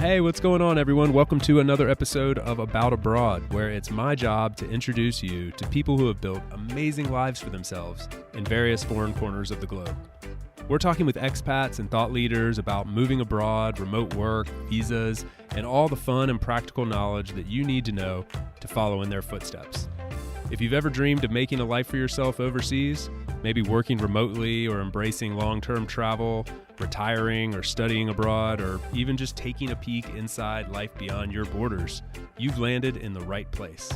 Hey, what's going on, everyone? Welcome to another episode of About Abroad, where it's my job to introduce you to people who have built amazing lives for themselves in various foreign corners of the globe. We're talking with expats and thought leaders about moving abroad, remote work, visas, and all the fun and practical knowledge that you need to know to follow in their footsteps. If you've ever dreamed of making a life for yourself overseas, maybe working remotely or embracing long-term travel, retiring or studying abroad, or even just taking a peek inside life beyond your borders, you've landed in the right place.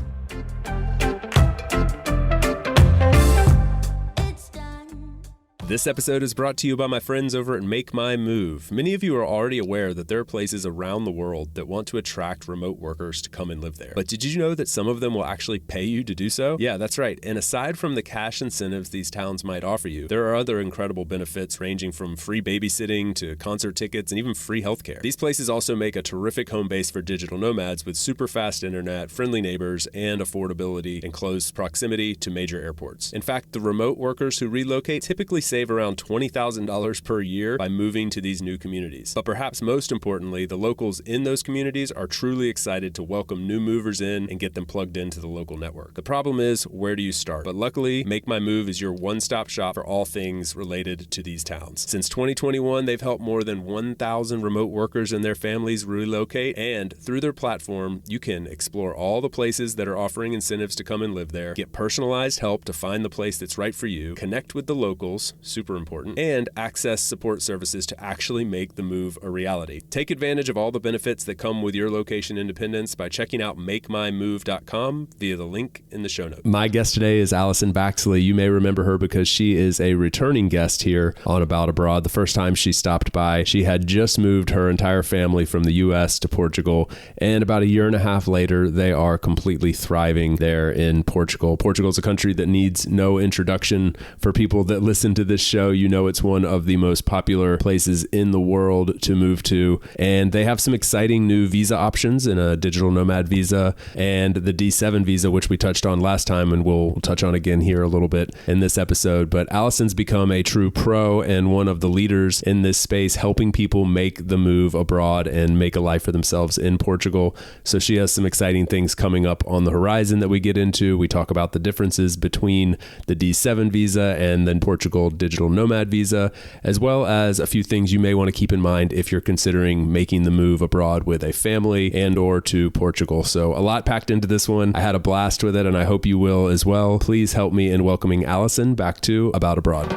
This episode is brought to you by my friends over at Make My Move. Many of you are already aware that there are places around the world that want to attract remote workers to come and live there. But did you know that some of them will actually pay you to do so? Yeah, that's right. And aside from the cash incentives these towns might offer you, there are other incredible benefits ranging from free babysitting to concert tickets and even free healthcare. These places also make a terrific home base for digital nomads with super fast internet, friendly neighbors, and affordability and close proximity to major airports. In fact, the remote workers who relocate typically save around $20,000 per year by moving to these new communities. But perhaps most importantly, the locals in those communities are truly excited to welcome new movers in and get them plugged into the local network. The problem is, where do you start? But luckily, Make My Move is your one-stop shop for all things related to these towns. Since 2021, they've helped more than 1,000 remote workers and their families relocate, and through their platform, you can explore all the places that are offering incentives to come and live there, get personalized help to find the place that's right for you, connect with the locals, super important, and access support services to actually make the move a reality. Take advantage of all the benefits that come with your location independence by checking out makemymove.com via the link in the show notes. My guest today is Allison Baxley. You may remember her because she is a returning guest here on About Abroad. The first time she stopped by, she had just moved her entire family from the U.S. to Portugal, and about a year and a half later, they are completely thriving there in Portugal. Portugal is a country that needs no introduction for people that listen to this show. You know, it's one of the most popular places in the world to move to, and they have some exciting new visa options in a digital nomad visa and the D7 visa, which we touched on last time and we'll touch on again here a little bit in this episode. But Allison's become a true pro and one of the leaders in this space, helping people make the move abroad and make a life for themselves in Portugal. So she has some exciting things coming up on the horizon that we get into. We talk about the differences between the D7 visa and then Portugal digital nomad visa, as well as a few things you may want to keep in mind if you're considering making the move abroad with a family and or to Portugal. So a lot packed into this one. I had a blast with it and I hope you will as well. Please help me in welcoming Allison back to About Abroad.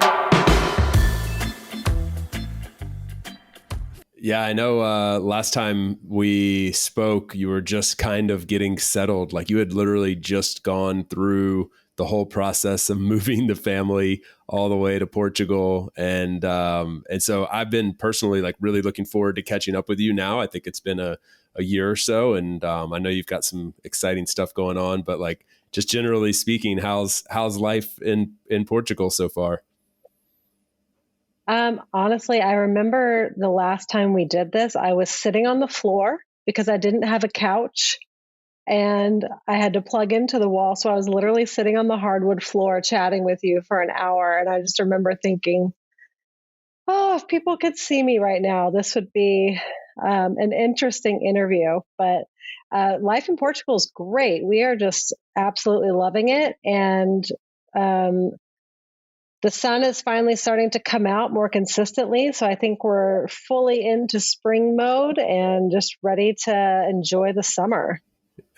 Yeah, I know last time we spoke, you were just kind of getting settled. Like you had literally just gone through the whole process of moving the family all the way to Portugal. And so I've been personally like really looking forward to catching up with you now. I think it's been a year or so. And I know you've got some exciting stuff going on, but like just generally speaking, how's life in Portugal so far? Honestly, I remember the last time we did this, I was sitting on the floor because I didn't have a couch and I had to plug into the wall. So I was literally sitting on the hardwood floor chatting with you for an hour. And I just remember thinking, oh, if people could see me right now, this would be an interesting interview. But life in Portugal is great. We are just absolutely loving it. And the sun is finally starting to come out more consistently. So I think we're fully into spring mode and just ready to enjoy the summer.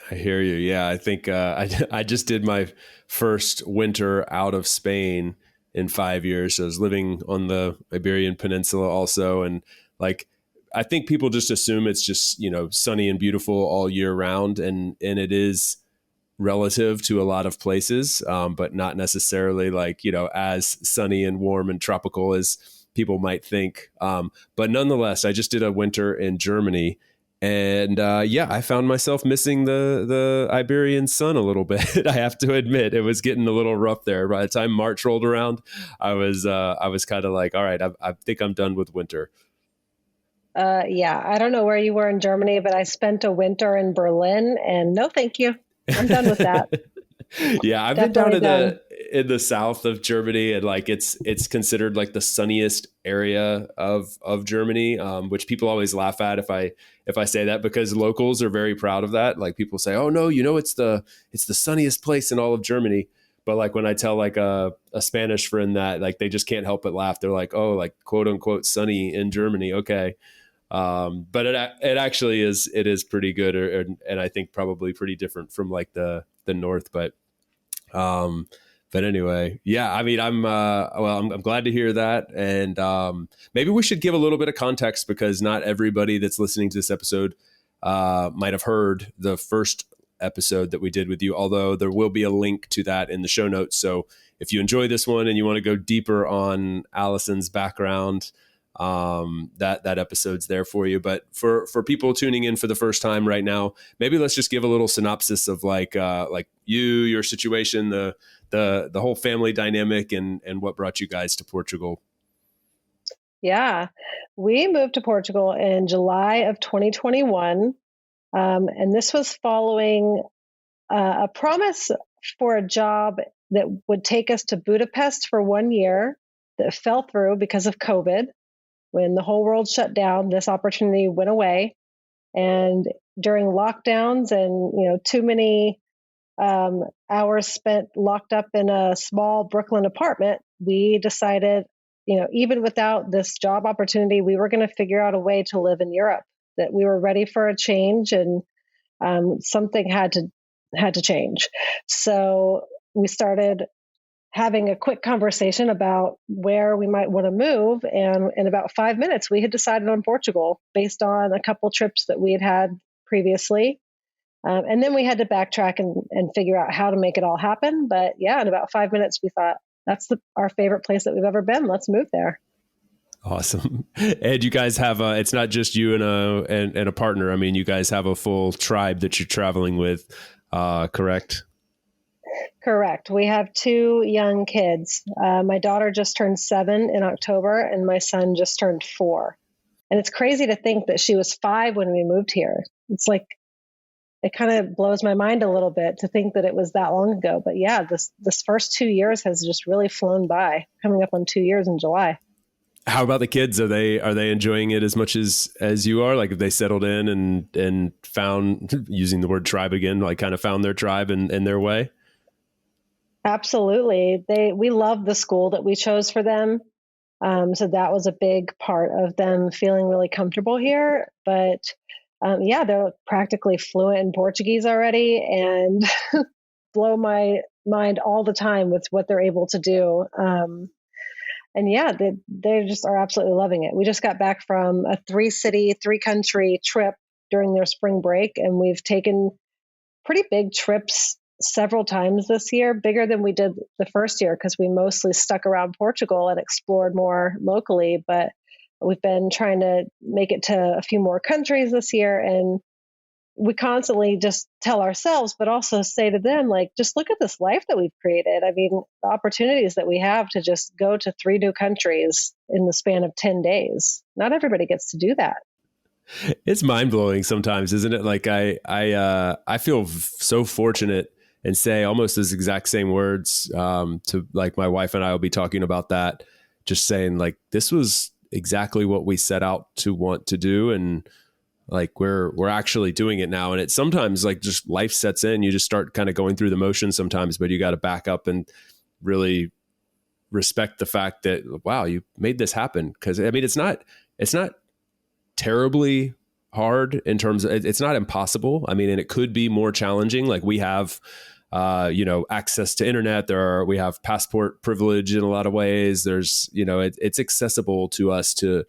I hear you. Yeah, I think I just did my first winter out of Spain in 5 years. So I was living on the Iberian Peninsula also. And like, I think people just assume it's just, you know, sunny and beautiful all year round. And it is relative to a lot of places, but not necessarily like, you know, as sunny and warm and tropical as people might think. But nonetheless, I just did a winter in Germany. And I found myself missing the Iberian sun a little bit. I have to admit, it was getting a little rough there. By the time March rolled around, I was kind of like, all right, I think I'm done with winter. I don't know where you were in Germany, but I spent a winter in Berlin, and no, thank you. I'm done with that. Yeah, I've been down Definitely done. in the south of Germany, and like it's considered like the sunniest area of Germany, which people always laugh at if I say that, because locals are very proud of that. Like people say, "Oh no, it's the sunniest place in all of Germany." But like when I tell like a Spanish friend that, like they just can't help but laugh. They're like, "Oh, like quote unquote sunny in Germany, okay." But it actually is, it is pretty good, and I think probably pretty different from like the north, um, but anyway, yeah, I mean, I'm glad to hear that. And maybe we should give a little bit of context, because not everybody that's listening to this episode might have heard the first episode that we did with you, although there will be a link to that in the show notes. So if you enjoy this one and you want to go deeper on Allison's background, that episode's there for you. But for people tuning in for the first time right now, maybe let's just give a little synopsis of like your situation, the whole family dynamic, and what brought you guys to Portugal. Yeah. We moved to Portugal in July of 2021. And this was following a promise for a job that would take us to Budapest for 1 year that fell through because of COVID. When the whole world shut down, this opportunity went away. And during lockdowns and too many hours spent locked up in a small Brooklyn apartment, we decided, even without this job opportunity, we were going to figure out a way to live in Europe. That we were ready for a change, and something had to change. So we started having a quick conversation about where we might want to move, and in about 5 minutes, we had decided on Portugal based on a couple trips that we had previously. And then we had to backtrack and figure out how to make it all happen. But yeah, in about 5 minutes, we thought that's our favorite place that we've ever been. Let's move there. Awesome. And you guys have it's not just you and a partner. I mean, you guys have a full tribe that you're traveling with, correct? Correct. We have two young kids. My daughter just turned 7 in October, and my son just turned 4. And it's crazy to think that she was 5 when we moved here. It's like, it kind of blows my mind a little bit to think that it was that long ago. But yeah, this first 2 years has just really flown by, coming up on 2 years in July. How about the kids? Are they enjoying it as much as you are? Like, have they settled in and found, using the word tribe again, like kind of found their tribe and their way? Absolutely. We love the school that we chose for them. So that was a big part of them feeling really comfortable here. But yeah, they're practically fluent in Portuguese already, and blow my mind all the time with what they're able to do. And yeah, they just are absolutely loving it. We just got back from a 3-city, 3-country trip during their spring break, and we've taken pretty big trips several times this year, bigger than we did the first year, because we mostly stuck around Portugal and explored more locally. But we've been trying to make it to a few more countries this year, and we constantly just tell ourselves, but also say to them, like, just look at this life that we've created. I mean, the opportunities that we have to just go to 3 new countries in the span of 10 days. Not everybody gets to do that. It's mind blowing sometimes, isn't it? Like I feel so fortunate, and say almost those exact same words to, like, my wife and I will be talking about that, just saying like, this was exactly what we set out to want to do, and like we're actually doing it now. And it's sometimes like just life sets in, you just start kind of going through the motions sometimes, but you got to back up and really respect the fact that, wow, you made this happen. Because I mean, it's not terribly hard in terms of, it's not impossible. I mean, and it could be more challenging. Like we have access to internet. We have passport privilege in a lot of ways. There's, it's accessible to us to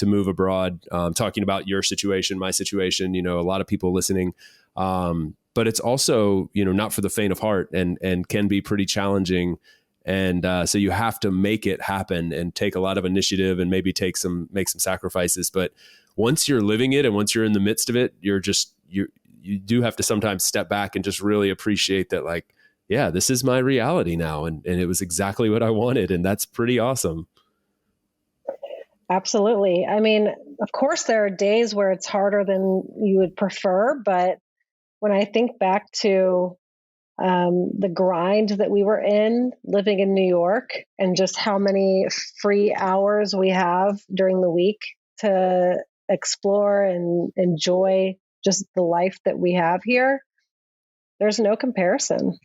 move abroad. Talking about your situation, my situation, a lot of people listening. But it's also, not for the faint of heart, and can be pretty challenging. And so you have to make it happen and take a lot of initiative, and maybe make some sacrifices. But once you're living it, and once you're in the midst of it, you do have to sometimes step back and just really appreciate that, like, yeah, this is my reality now. And it was exactly what I wanted. And that's pretty awesome. Absolutely. I mean, of course, there are days where it's harder than you would prefer. But when I think back to the grind that we were in living in New York and just how many free hours we have during the week to explore and enjoy just the life that we have here. There's no comparison.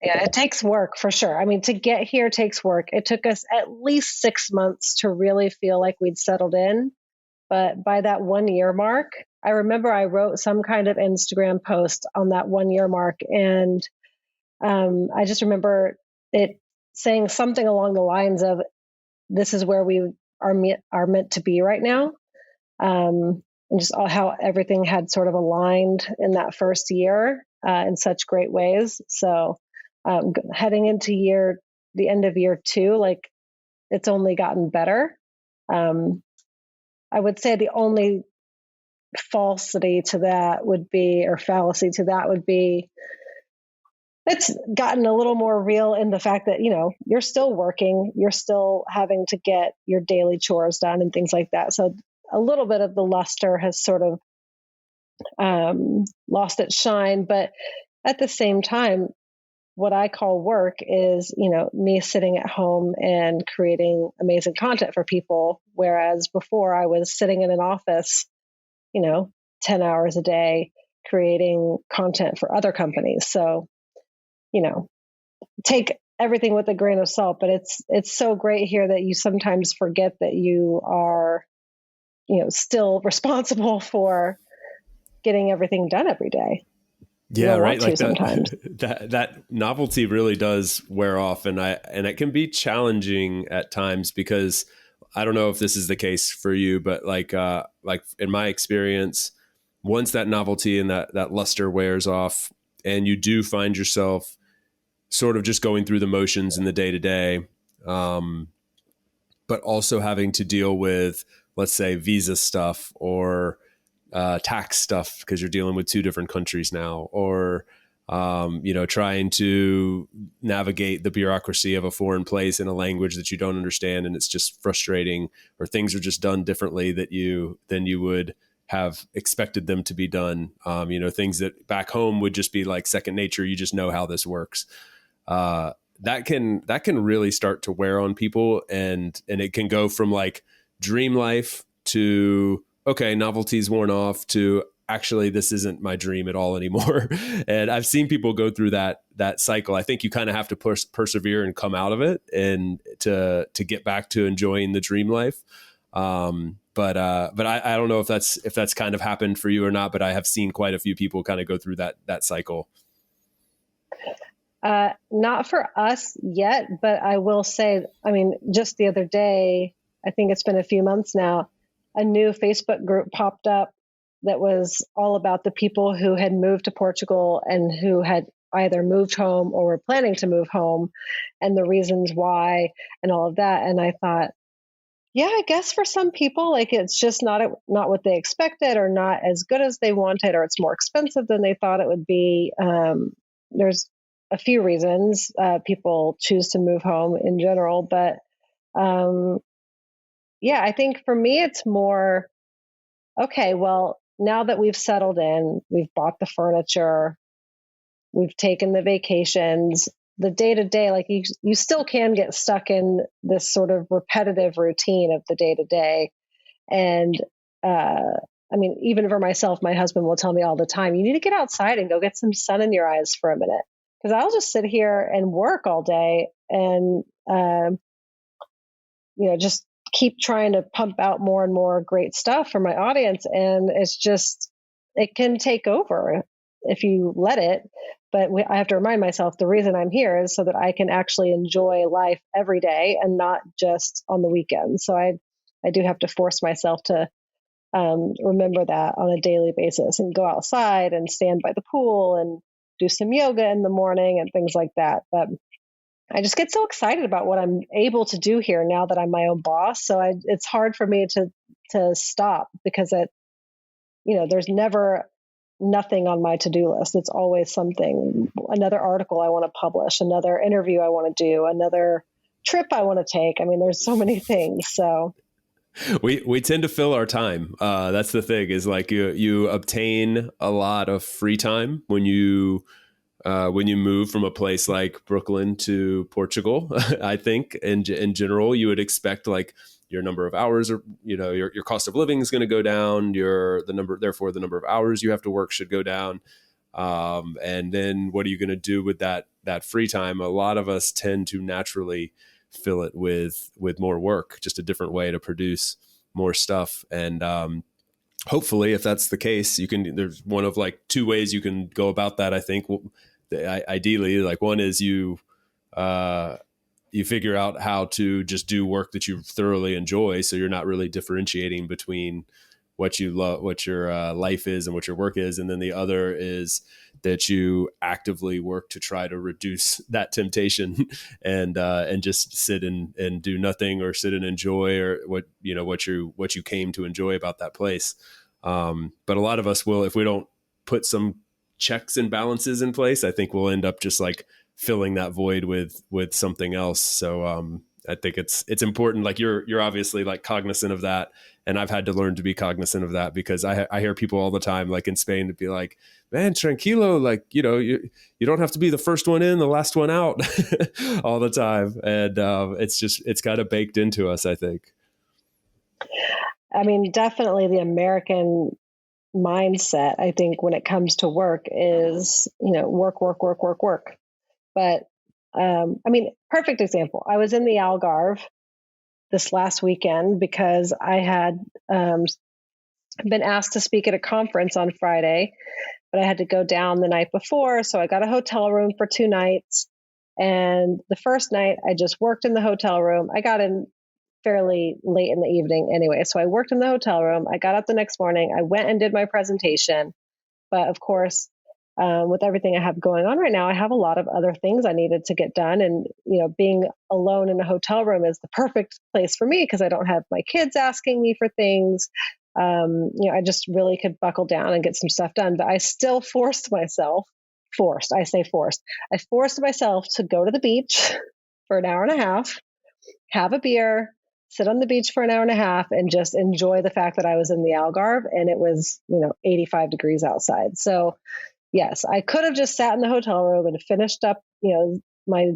Yeah, it takes work for sure. I mean, to get here takes work. It took us at least 6 months to really feel like we'd settled in. But by that 1 year mark, I remember I wrote some kind of Instagram post on that 1 year mark. And I just remember it saying something along the lines of, this is where we are meant to be right now. And just how everything had sort of aligned in that first year in such great ways. So heading into the end of year 2, like it's only gotten better. I would say the only falsity to that would be, or fallacy to that would be, it's gotten a little more real in the fact that, you're still working, you're still having to get your daily chores done and things like that. So a little bit of the luster has sort of lost its shine. But at the same time, what I call work is, me sitting at home and creating amazing content for people. Whereas before I was sitting in an office, 10 hours a day creating content for other companies. So, take everything with a grain of salt, but it's so great here that you sometimes forget that you are, still responsible for getting everything done every day. Yeah, right. Like sometimes that novelty really does wear off, and it can be challenging at times, because I don't know if this is the case for you, but like in my experience, once that novelty and that luster wears off, and you do find yourself sort of just going through the motions in the day to day, but also having to deal with, let's say, visa stuff or tax stuff, because you're dealing with 2 different countries now, or trying to navigate the bureaucracy of a foreign place in a language that you don't understand, and it's just frustrating, or things are just done differently than you would have expected them to be done. Things that back home would just be like second nature. You just know how this works. That can really start to wear on people, and it can go from like dream life to, okay, novelty's worn off, to actually this isn't my dream at all anymore. And I've seen people go through that cycle. I think you kind of have to persevere and come out of it, and to get back to enjoying the dream life. But I don't know if that's kind of happened for you or not, but I have seen quite a few people kind of go through that cycle. Not for us yet, but I will say, just the other day, I think it's been a few months now, a new Facebook group popped up that was all about the people who had moved to Portugal and who had either moved home or were planning to move home, and the reasons why and all of that. And I thought, yeah, I guess for some people, like, it's just not what they expected, or not as good as they wanted, or it's more expensive than they thought it would be. There's a few reasons people choose to move home in general, but I think for me, it's more, okay, well, now that we've settled in, we've bought the furniture, we've taken the vacations, the day to day, like you still can get stuck in this sort of repetitive routine of the day to day. And even for myself, my husband will tell me all the time, you need to get outside and go get some sun in your eyes for a minute. Because I'll just sit here and work all day and, just keep trying to pump out more and more great stuff for my audience. And it can take over if you let it. But I have to remind myself the reason I'm here is so that I can actually enjoy life every day and not just on the weekends. So I do have to force myself to remember that on a daily basis, and go outside and stand by the pool and do some yoga in the morning and things like that. But I just get so excited about what I'm able to do here now that I'm my own boss. So it's hard for me to stop, because there's never nothing on my to-do list. It's always something, another article I want to publish, another interview I want to do, another trip I want to take. There's so many things. So we tend to fill our time. That's the thing, is like you obtain a lot of free time when you when you move from a place like Brooklyn to Portugal. I think in general, you would expect like your number of hours, or your cost of living is going to go down. Therefore the number of hours you have to work should go down. And then what are you going to do with that free time? A lot of us tend to naturally fill it with more work, just a different way to produce more stuff. And hopefully, if that's the case, there's one of like two ways you can go about that. I think ideally, like one is you figure out how to just do work that you thoroughly enjoy, so you're not really differentiating between what you love, what your life is, and what your work is. And then the other is that you actively work to try to reduce that temptation and just sit and do nothing, or sit and enjoy, or what you came to enjoy about that place. But a lot of us will, if we don't put some checks and balances in place, I think we'll end up just like filling that void with something else. So I think it's important. Like you're obviously like cognizant of that. And I've had to learn to be cognizant of that, because I hear people all the time, like in Spain, to be like, man, tranquilo, like, you don't have to be the first one in, the last one out all the time. And it's kind of baked into us, I think. I mean, definitely the American mindset, I think, when it comes to work is, work, work, work, work, work. But I mean, perfect example. I was in the Algarve this last weekend because I had been asked to speak at a conference on Friday, but I had to go down the night before. So I got a hotel room for 2 nights. And the first night I just worked in the hotel room. I got in fairly late in the evening anyway. So I worked in the hotel room. I got up the next morning. I went and did my presentation. But of course, with everything I have going on right now, I have a lot of other things I needed to get done. And, being alone in a hotel room is the perfect place for me because I don't have my kids asking me for things. I just really could buckle down and get some stuff done. But I still I forced myself to go to the beach for an hour and a half, have a beer, sit on the beach for an hour and a half, and just enjoy the fact that I was in the Algarve and it was, 85 degrees outside. So yes, I could have just sat in the hotel room and finished up, my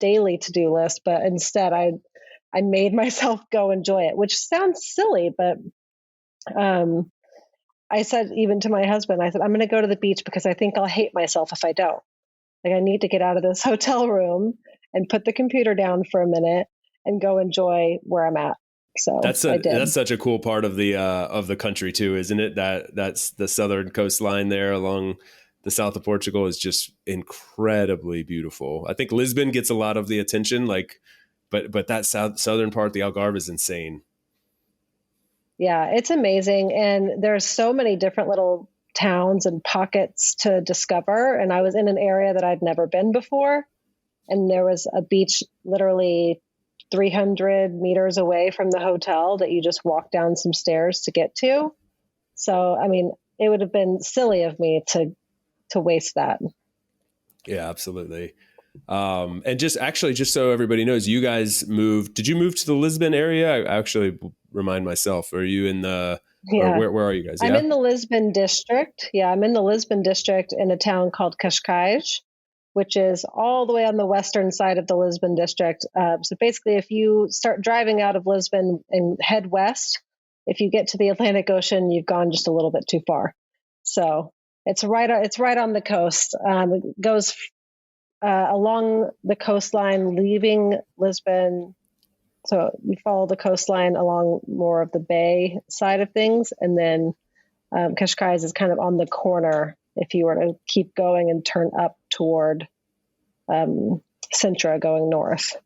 daily to-do list, but instead I made myself go enjoy it, which sounds silly, but I said even to my husband, I said, I'm going to go to the beach because I think I'll hate myself if I don't. Like, I need to get out of this hotel room and put the computer down for a minute and go enjoy where I'm at. So that's such a cool part of the country too, isn't it? That's the southern coastline there along the south of Portugal is just incredibly beautiful. I think Lisbon gets a lot of the attention, but that southern part, the Algarve, is insane. Yeah, it's amazing. And there's so many different little towns and pockets to discover. And I was in an area that I'd never been before. And there was a beach literally 300 meters away from the hotel that you just walk down some stairs to get to. So, I mean, it would have been silly of me to waste that. Yeah, absolutely. And just so everybody knows, you guys did you move to the Lisbon area? I actually remind myself, are you in where are you guys? I'm in the Lisbon district. Yeah, I'm in the Lisbon district in a town called Cascais, which is all the way on the western side of the Lisbon district. So basically, if you start driving out of Lisbon and head west, if you get to the Atlantic Ocean, you've gone just a little bit too far. So it's right on the coast. It goes along the coastline, leaving Lisbon. So you follow the coastline along more of the bay side of things. And then Cascais is kind of on the corner if you were to keep going and turn up toward Sintra going north.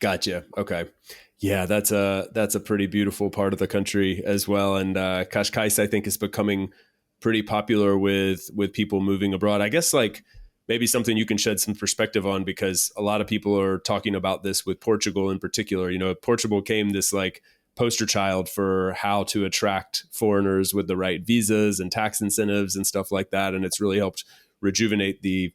Gotcha. Okay. Yeah, that's a pretty beautiful part of the country as well. And Cascais, I think, is becoming pretty popular with people moving abroad. I guess like maybe something you can shed some perspective on, because a lot of people are talking about this with Portugal in particular. Portugal became this like poster child for how to attract foreigners with the right visas and tax incentives and stuff like that. And it's really helped rejuvenate the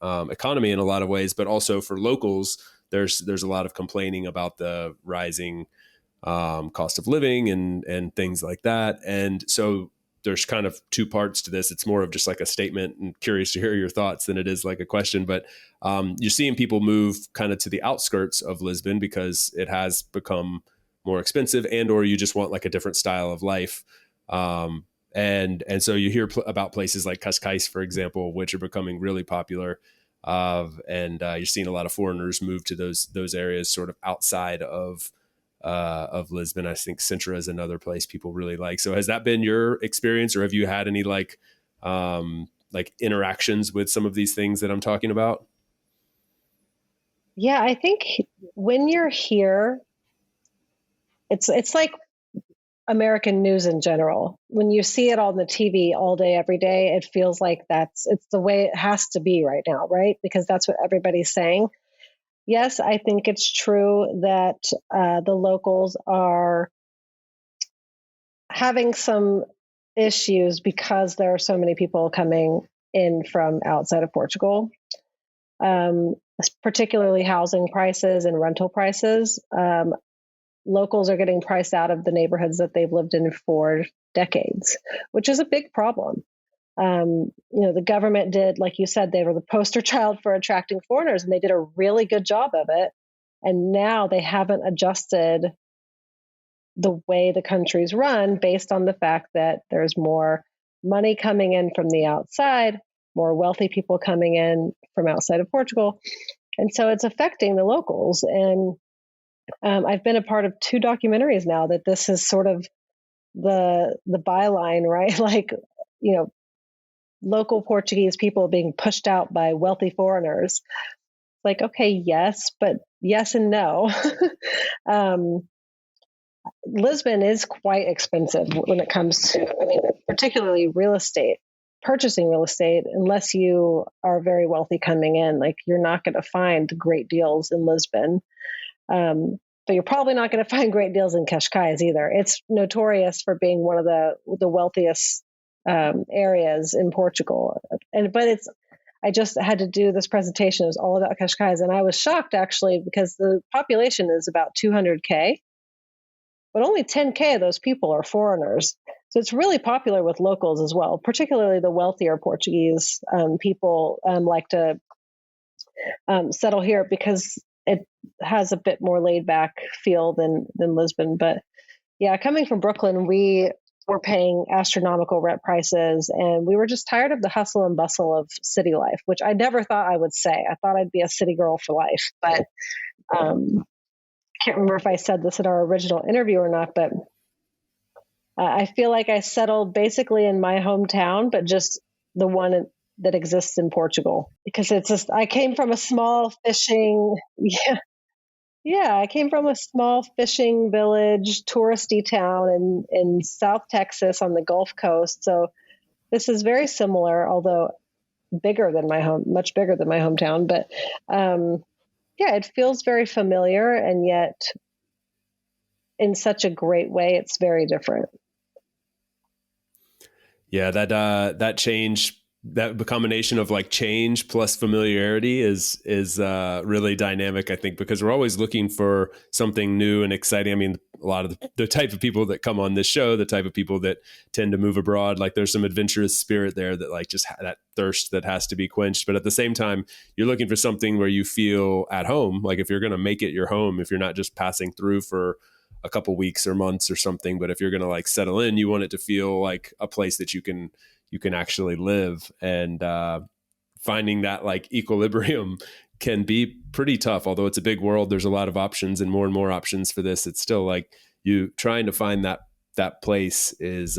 economy in a lot of ways, but also for locals, there's a lot of complaining about the rising cost of living and things like that. And so there's kind of two parts to this. It's more of just like a statement, and curious to hear your thoughts than it is like a question. But you're seeing people move kind of to the outskirts of Lisbon because it has become more expensive, and or you just want like a different style of life. And so you hear about places like Cascais, for example, which are becoming really popular. And you're seeing a lot of foreigners move to those areas sort of outside of Lisbon. I think Sintra is another place people really like. So has that been your experience, or have you had any like interactions with some of these things that I'm talking about? Yeah, I think when you're here, it's like American news in general. When you see it on the TV all day, every day, it feels like it's the way it has to be right now, right? Because that's what everybody's saying. Yes, I think it's true that the locals are having some issues because there are so many people coming in from outside of Portugal, particularly housing prices and rental prices. Locals are getting priced out of the neighborhoods that they've lived in for decades, which is a big problem. The government did, like you said, they were the poster child for attracting foreigners, and they did a really good job of it. And now they haven't adjusted the way the country's run based on the fact that there's more money coming in from the outside, more wealthy people coming in from outside of Portugal. And so it's affecting the locals. And I've been a part of 2 documentaries now that this is sort of the byline, right? Like, local Portuguese people being pushed out by wealthy foreigners. Like, okay, yes, but yes and no. Lisbon is quite expensive when it comes to, particularly real estate, purchasing real estate, unless you are very wealthy coming in. Like, you're not going to find great deals in Lisbon. But you're probably not going to find great deals in Cascais either. It's notorious for being one of the wealthiest areas in Portugal. But I just had to do this presentation. It was all about Cascais, and I was shocked actually because the population is about 200K, but only 10K of those people are foreigners. So it's really popular with locals as well, particularly the wealthier Portuguese people like to settle here because it has a bit more laid back feel than Lisbon. But yeah, coming from Brooklyn, we were paying astronomical rent prices, and we were just tired of the hustle and bustle of city life, which I never thought I would say. I thought I'd be a city girl for life, but can't remember if I said this in our original interview or not, but I feel like I settled basically in my hometown, but just the one that exists in Portugal, because I came from a small fishing, I came from a small fishing village, touristy town in South Texas on the Gulf Coast. So this is very similar, although much bigger than my hometown. But it feels very familiar, and yet in such a great way, it's very different. Yeah, that change, that combination of like change plus familiarity is really dynamic, I think, because we're always looking for something new and exciting. I mean, a lot of the type of people that come on this show, the type of people that tend to move abroad, like there's some adventurous spirit there that like just that thirst that has to be quenched. But at the same time, you're looking for something where you feel at home. Like if you're going to make it your home, if you're not just passing through for a couple weeks or months or something, but if you're going to like settle in, you want it to feel like a place that you can actually live. And finding that like equilibrium can be pretty tough. Although it's a big world, there's a lot of options and more options for this. It's still like you trying to find that place is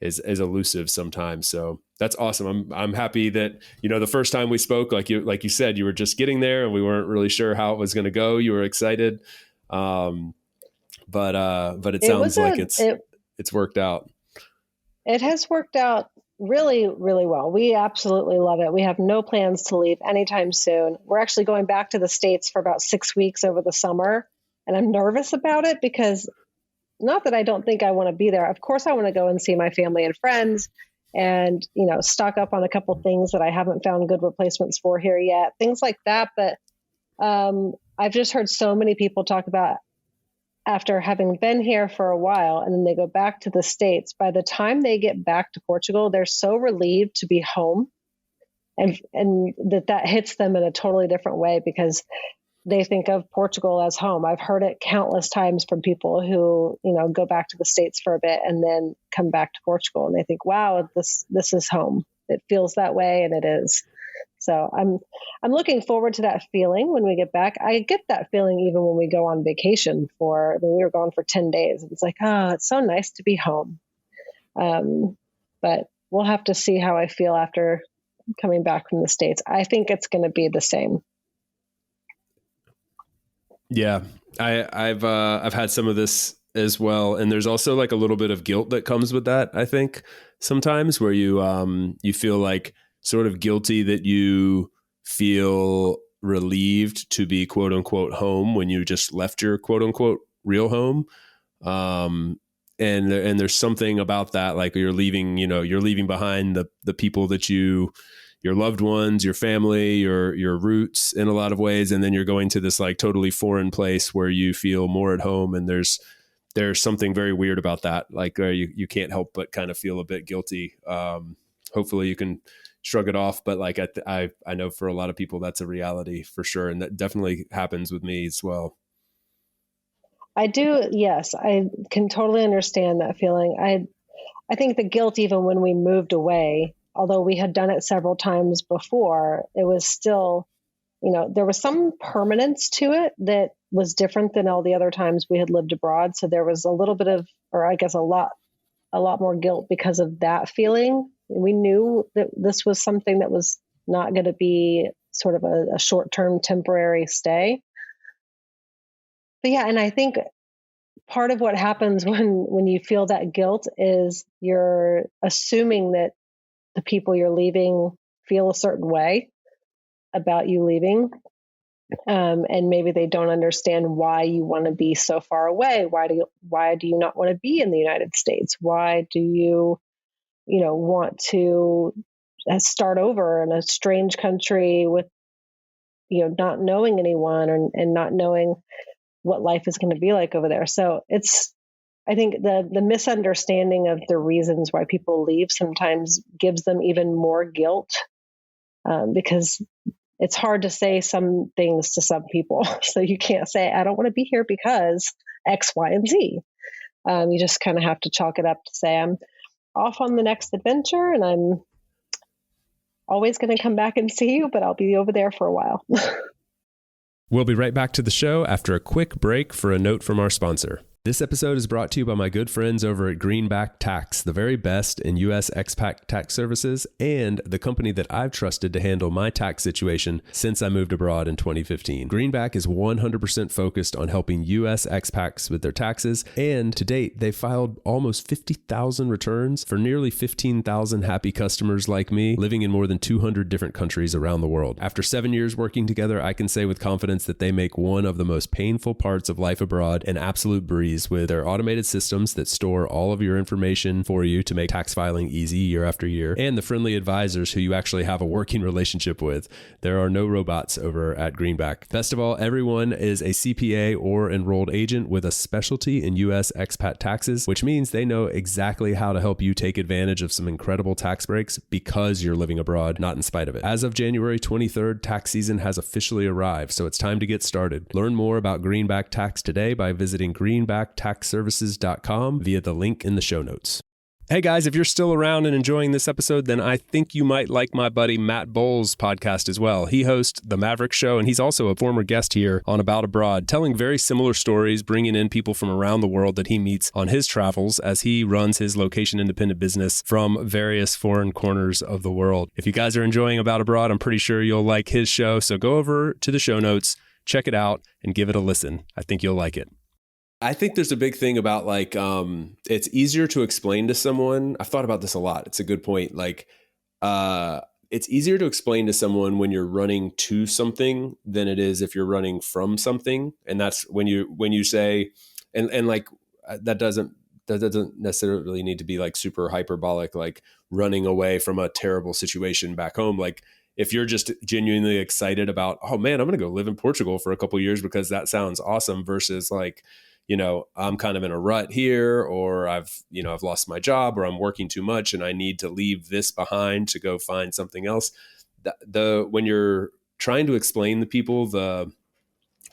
elusive sometimes. So that's awesome. I'm happy that, the first time we spoke, like you said, you were just getting there and we weren't really sure how it was going to go. You were excited. But it sounds like it's worked out. It has worked out really, really well. We absolutely love it. We have no plans to leave anytime soon. We're actually going back to the States for about 6 weeks over the summer. And I'm nervous about it because, not that I don't think I want to be there. Of course, I want to go and see my family and friends and, stock up on a couple things that I haven't found good replacements for here yet, things like that. But I've just heard so many people talk about after having been here for a while and then they go back to the States, by the time they get back to Portugal, they're so relieved to be home, and that hits them in a totally different way because they think of Portugal as home. I've heard it countless times from people who, go back to the States for a bit and then come back to Portugal, and they think, wow, this is home. It feels that way, and it is. So I'm looking forward to that feeling when we get back. I get that feeling even when we go on vacation we were gone for 10 days. It's like, oh, it's so nice to be home. But we'll have to see how I feel after coming back from the States. I think it's going to be the same. Yeah, I've had some of this as well, and there's also like a little bit of guilt that comes with that. I think sometimes where you feel like sort of guilty that you feel relieved to be quote unquote home when you just left your quote unquote real home. And there's something about that, like you're leaving behind the people that your loved ones, your family, your roots in a lot of ways. And then you're going to this like totally foreign place where you feel more at home. And there's something very weird about that. Like you can't help but kind of feel a bit guilty. Hopefully you can shrug it off. But like, I know for a lot of people, that's a reality for sure. And that definitely happens with me as well. I do. Yes. I can totally understand that feeling. I think the guilt, even when we moved away, although we had done it several times before, it was still, there was some permanence to it that was different than all the other times we had lived abroad. So there was a little bit of, or I guess a lot more guilt because of that feeling. We knew that this was something that was not going to be sort of a short-term temporary stay. But yeah, and I think part of what happens when you feel that guilt is you're assuming that the people you're leaving feel a certain way about you leaving. And maybe they don't understand why you want to be so far away. Why do you not want to be in the United States? Why do you, want to start over in a strange country with, not knowing anyone and not knowing what life is going to be like over there. So I think the misunderstanding of the reasons why people leave sometimes gives them even more guilt, because it's hard to say some things to some people. So you can't say, I don't want to be here because X, Y, and Z. You just kind of have to chalk it up to say, I'm off on the next adventure and I'm always going to come back and see you, but I'll be over there for a while. We'll be right back to the show after a quick break for a note from our sponsor. This episode is brought to you by my good friends over at Greenback Tax, the very best in U.S. expat tax services and the company that I've trusted to handle my tax situation since I moved abroad in 2015. Greenback is 100% focused on helping U.S. expats with their taxes, and to date, they've filed almost 50,000 returns for nearly 15,000 happy customers like me living in more than 200 different countries around the world. After 7 years working together, I can say with confidence that they make one of the most painful parts of life abroad an absolute breeze with their automated systems that store all of your information for you to make tax filing easy year after year, and the friendly advisors who you actually have a working relationship with. There are no robots over at Greenback. Best of all, everyone is a CPA or enrolled agent with a specialty in U.S. expat taxes, which means they know exactly how to help you take advantage of some incredible tax breaks because you're living abroad, not in spite of it. As of January 23rd, tax season has officially arrived, so it's time to get started. Learn more about Greenback Tax today by visiting greenbacktaxservices.com via the link in the show notes. Hey guys, if you're still around and enjoying this episode, then I think you might like my buddy Matt Bowles' podcast as well. He hosts The Maverick Show, and he's also a former guest here on About Abroad, telling very similar stories, bringing in people from around the world that he meets on his travels as he runs his location-independent business from various foreign corners of the world. If you guys are enjoying About Abroad, I'm pretty sure you'll like his show, so go over to the show notes, check it out, and give it a listen. I think you'll like it. I think there's a big thing about like, it's easier to explain to someone. I've thought about this a lot. It's a good point. Like, it's easier to explain to someone when you're running to something than it is if you're running from something. And that's when you say, and like, that doesn't necessarily need to be like super hyperbolic, like running away from a terrible situation back home. Like if you're just genuinely excited about, oh man, I'm going to go live in Portugal for a couple of years because that sounds awesome versus like, I'm kind of in a rut here, or I've lost my job, or I'm working too much and I need to leave this behind to go find something else. When you're trying to explain to people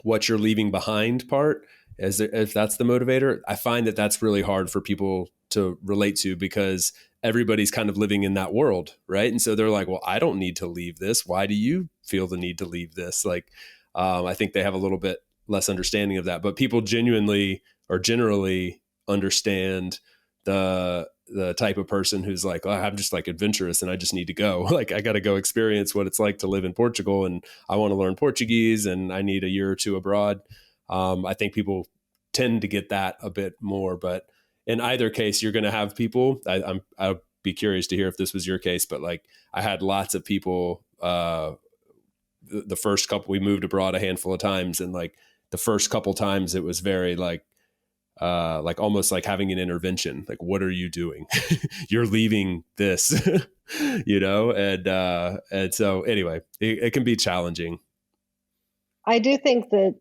what you're leaving behind part, if that's the motivator, I find that that's really hard for people to relate to, because everybody's kind of living in that world, right? And so they're like, well, I don't need to leave this. Why do you feel the need to leave this? Like, I think they have a little bit less understanding of that, but people genuinely or generally understand the type of person who's like, oh, I'm just like adventurous and I just need to go. Like, I got to go experience what it's like to live in Portugal, and I want to learn Portuguese and I need a year or two abroad. I think people tend to get that a bit more, but in either case, you're going to have people. I'd be curious to hear if this was your case, but like, I had lots of people, the first couple, we moved abroad a handful of times, and like the first couple times it was very like almost like having an intervention. Like, what are you doing? You're leaving this, and so anyway, it can be challenging. I do think that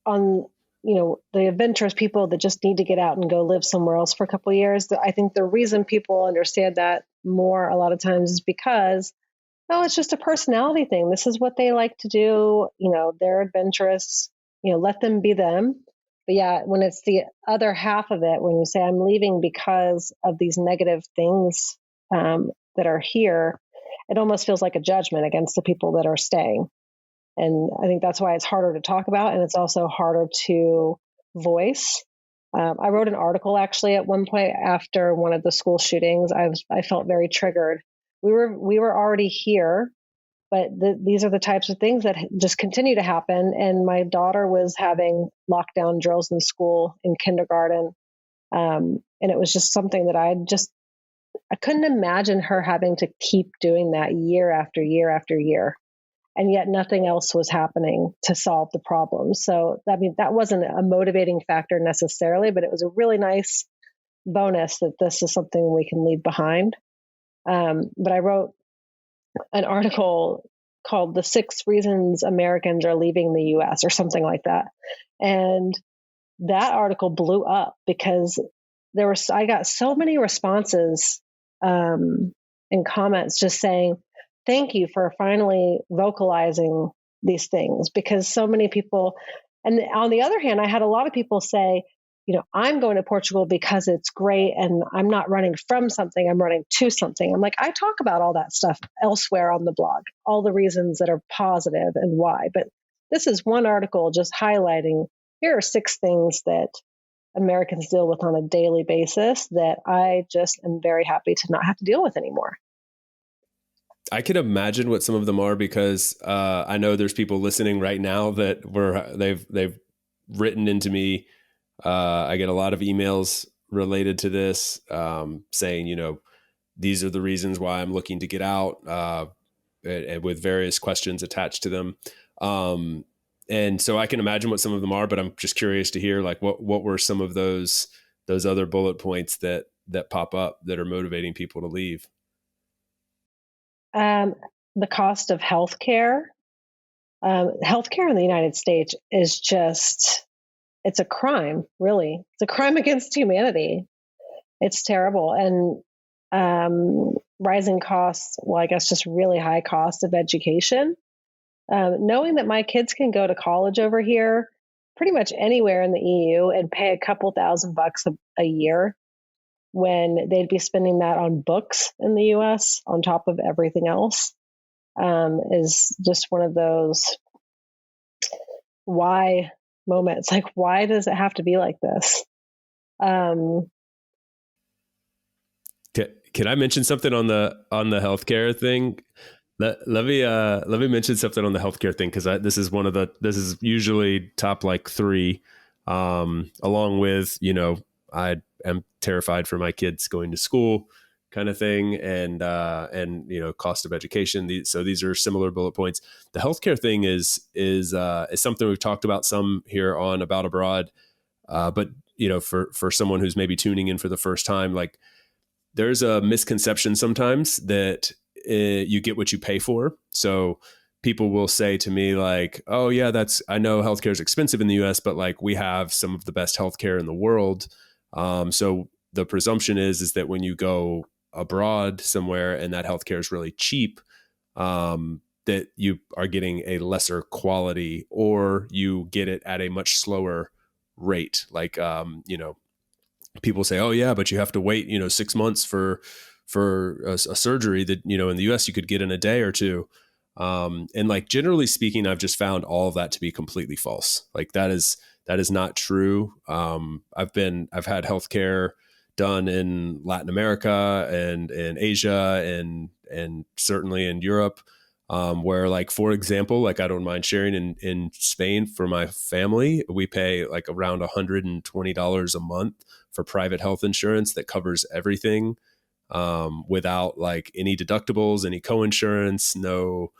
on, the adventurous people that just need to get out and go live somewhere else for a couple of years, I think the reason people understand that more a lot of times is because, oh, it's just a personality thing. This is what they like to do. They're adventurous, let them be them. But yeah, when it's the other half of it, when you say I'm leaving because of these negative things that are here, it almost feels like a judgment against the people that are staying. And I think that's why it's harder to talk about, and it's also harder to voice. I wrote an article actually at one point after one of the school shootings. I felt very triggered. We were already here, but these are the types of things that just continue to happen. And my daughter was having lockdown drills in school in kindergarten, and it was just something that I couldn't imagine her having to keep doing that year after year after year. And yet nothing else was happening to solve the problem. So, I mean, that wasn't a motivating factor necessarily, but it was a really nice bonus that this is something we can leave behind. But I wrote an article called "The 6 Reasons Americans Are Leaving the US" or something like that. And that article blew up because I got so many responses and comments just saying, thank you for finally vocalizing these things, because so many people, and on the other hand, I had a lot of people say, I'm going to Portugal because it's great and I'm not running from something, I'm running to something. I'm like, I talk about all that stuff elsewhere on the blog, all the reasons that are positive and why. But this is one article just highlighting, here are 6 things that Americans deal with on a daily basis that I just am very happy to not have to deal with anymore. I can imagine what some of them are, because I know there's people listening right now that they've written into me. I get a lot of emails related to this, saying, these are the reasons why I'm looking to get out, and with various questions attached to them. And so I can imagine what some of them are, but I'm just curious to hear, like, what were some of those other bullet points that pop up that are motivating people to leave? The cost of healthcare. Healthcare in the United States is it's a crime, really. It's a crime against humanity. It's terrible. And rising costs, well, I guess just really high cost of education. Knowing that my kids can go to college over here, pretty much anywhere in the EU, and pay a couple $1,000 a year, when they'd be spending that on books in the US on top of everything else, is just one of those why moments. Like, why does it have to be like this? Can I mention something on the healthcare thing? Let me mention something on the healthcare thing, because this is usually top like 3, along with I am terrified for my kids going to school, kind of thing, and cost of education. So these are similar bullet points. The healthcare thing is something we've talked about some here on About Abroad, but for someone who's maybe tuning in for the first time, like, there's a misconception sometimes that you get what you pay for. So people will say to me like, oh yeah, I know healthcare is expensive in the US, but like we have some of the best healthcare in the world. So the presumption is that when you go abroad somewhere and that healthcare is really cheap, that you are getting a lesser quality or you get it at a much slower rate. Like, people say, oh yeah, but you have to wait, 6 months for a surgery that, in the US you could get in a day or two. And like, generally speaking, I've just found all of that to be completely false. Like that is not true. I've had healthcare done in Latin America and in Asia and certainly in Europe, where like, for example, like I don't mind sharing in Spain for my family, we pay like around $120 a month for private health insurance that covers everything, without like any deductibles, any co-insurance, no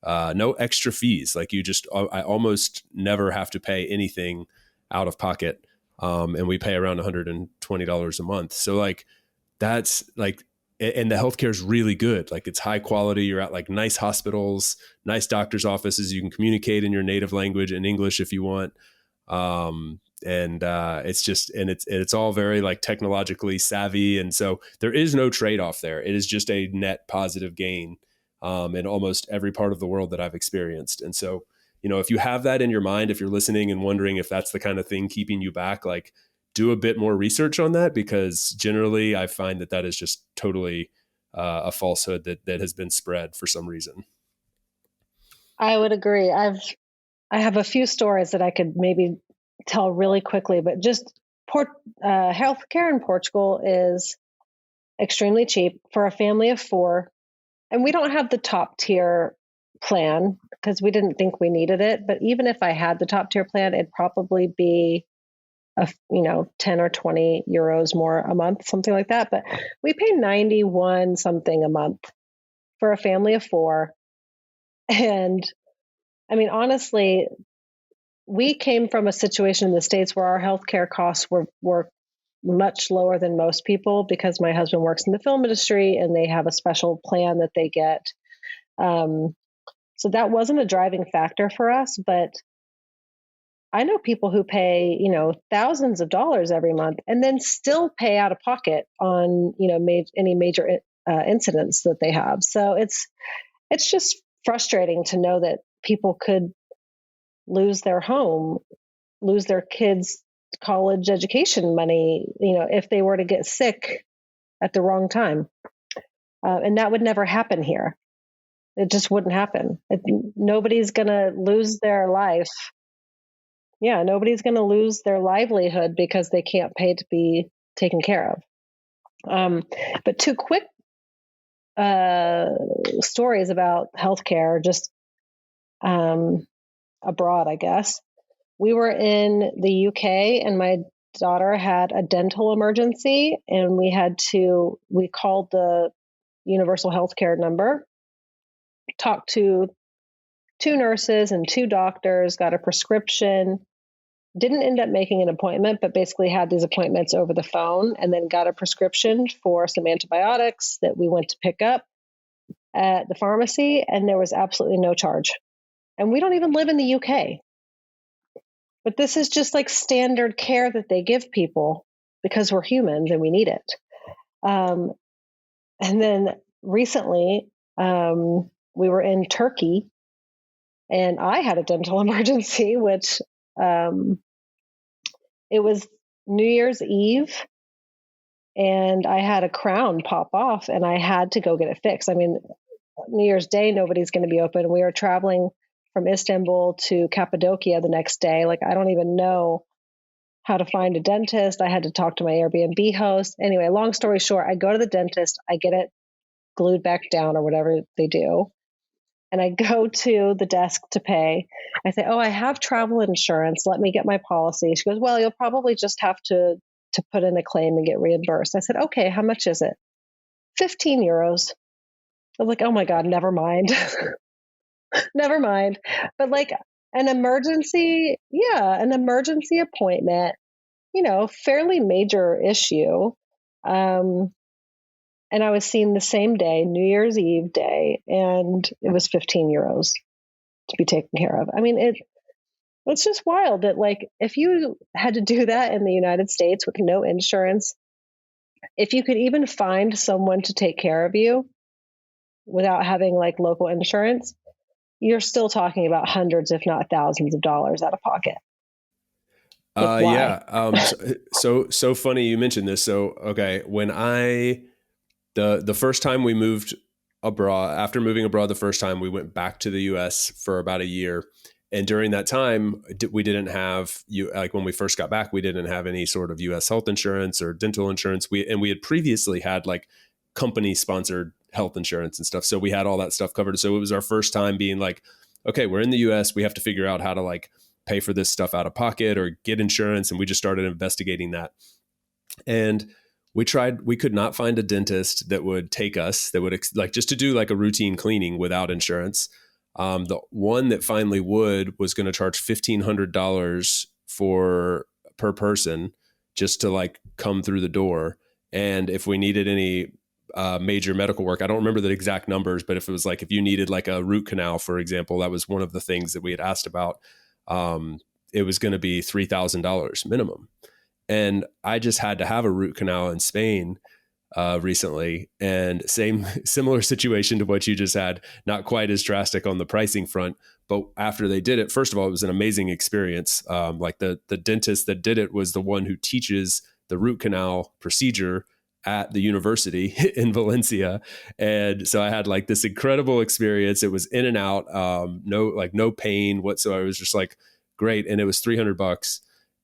extra fees. Like I almost never have to pay anything out of pocket. And we pay around $120 a month. So like, that's like, and the healthcare is really good. Like it's high quality. You're at like nice hospitals, nice doctor's offices. You can communicate in your native language in English if you want. It's all very like technologically savvy. And so there is no trade-off there. It is just a net positive gain, in almost every part of the world that I've experienced. And so, if you have that in your mind, if you're listening and wondering if that's the kind of thing keeping you back, like do a bit more research on that, because generally I find that is just totally a falsehood that has been spread for some reason. I would agree. I have a few stories that I could maybe tell really quickly, but just healthcare in Portugal is extremely cheap for a family of 4. And we don't have the top tier plan because we didn't think we needed it. But even if I had the top tier plan, it'd probably be 10 or 20 euros more a month, something like that. But we pay 91 something a month for a family of 4. And I mean, honestly, we came from a situation in the States where our healthcare costs were much lower than most people because my husband works in the film industry and they have a special plan that they get. So that wasn't a driving factor for us, but I know people who pay, thousands of dollars every month and then still pay out of pocket on, any major incidents that they have. So it's just frustrating to know that people could lose their home, lose their kids' college education money, if they were to get sick at the wrong time. And that would never happen here. It just wouldn't happen. Nobody's going to lose their life. Yeah, nobody's going to lose their livelihood because they can't pay to be taken care of. But 2 quick stories about healthcare, just abroad, I guess. We were in the UK and my daughter had a dental emergency and we called the universal healthcare number, talked to 2 nurses and 2 doctors, got a prescription, didn't end up making an appointment, but basically had these appointments over the phone and then got a prescription for some antibiotics that we went to pick up at the pharmacy, and there was absolutely no charge. And we don't even live in the UK. But this is just like standard care that they give people because we're humans and we need it. And then recently, we were in Turkey and I had a dental emergency, which it was New Year's Eve and I had a crown pop off and I had to go get it fixed. I mean, New Year's Day, nobody's going to be open. We were traveling from Istanbul to Cappadocia the next day. Like, I don't even know how to find a dentist. I had to talk to my Airbnb host. Anyway, long story short, I go to the dentist, I get it glued back down or whatever they do. And I go to the desk to pay. I say, oh, I have travel insurance. Let me get my policy. She goes, well, you'll probably just have to put in a claim and get reimbursed. I said, okay, how much is it? 15 euros. I was like, oh my God, never mind. Never mind. But like an emergency appointment, fairly major issue. And I was seen the same day, New Year's Eve day, and it was 15 euros. to be taken care of. I mean, it's just wild that, like, if you had to do that in the United States with no insurance, if you could even find someone to take care of you without having like local insurance, you're still talking about hundreds, if not thousands of dollars out of pocket. Why? Yeah. So funny you mentioned this. So, okay. When the first time we moved abroad, after moving abroad the first time, we went back to the US for about a year. And during that time, we didn't have like when we first got back, we didn't have any sort of US health insurance or dental insurance. We had previously had like company sponsored health insurance and stuff. So we had all that stuff covered. So it was our first time being like, okay, we're in the US, we have to figure out how to like pay for this stuff out of pocket or get insurance. And we just started investigating that. And we could not find a dentist that would take us, that would like just to do like a routine cleaning without insurance. The one that finally was going to charge $1,500 per person just to like come through the door. And if we needed any major medical work, I don't remember the exact numbers, but if it was like, if you needed like a root canal, for example, that was one of the things that we had asked about. It was going to be $3,000 minimum. And I just had to have a root canal in Spain recently, and similar situation to what you just had, not quite as drastic on the pricing front. But after they did it, first of all, it was an amazing experience. Like the dentist that did it was the one who teaches the root canal procedure at the university in Valencia. And so I had like this incredible experience. It was in and out, no pain whatsoever. It was just like great. And it was $300.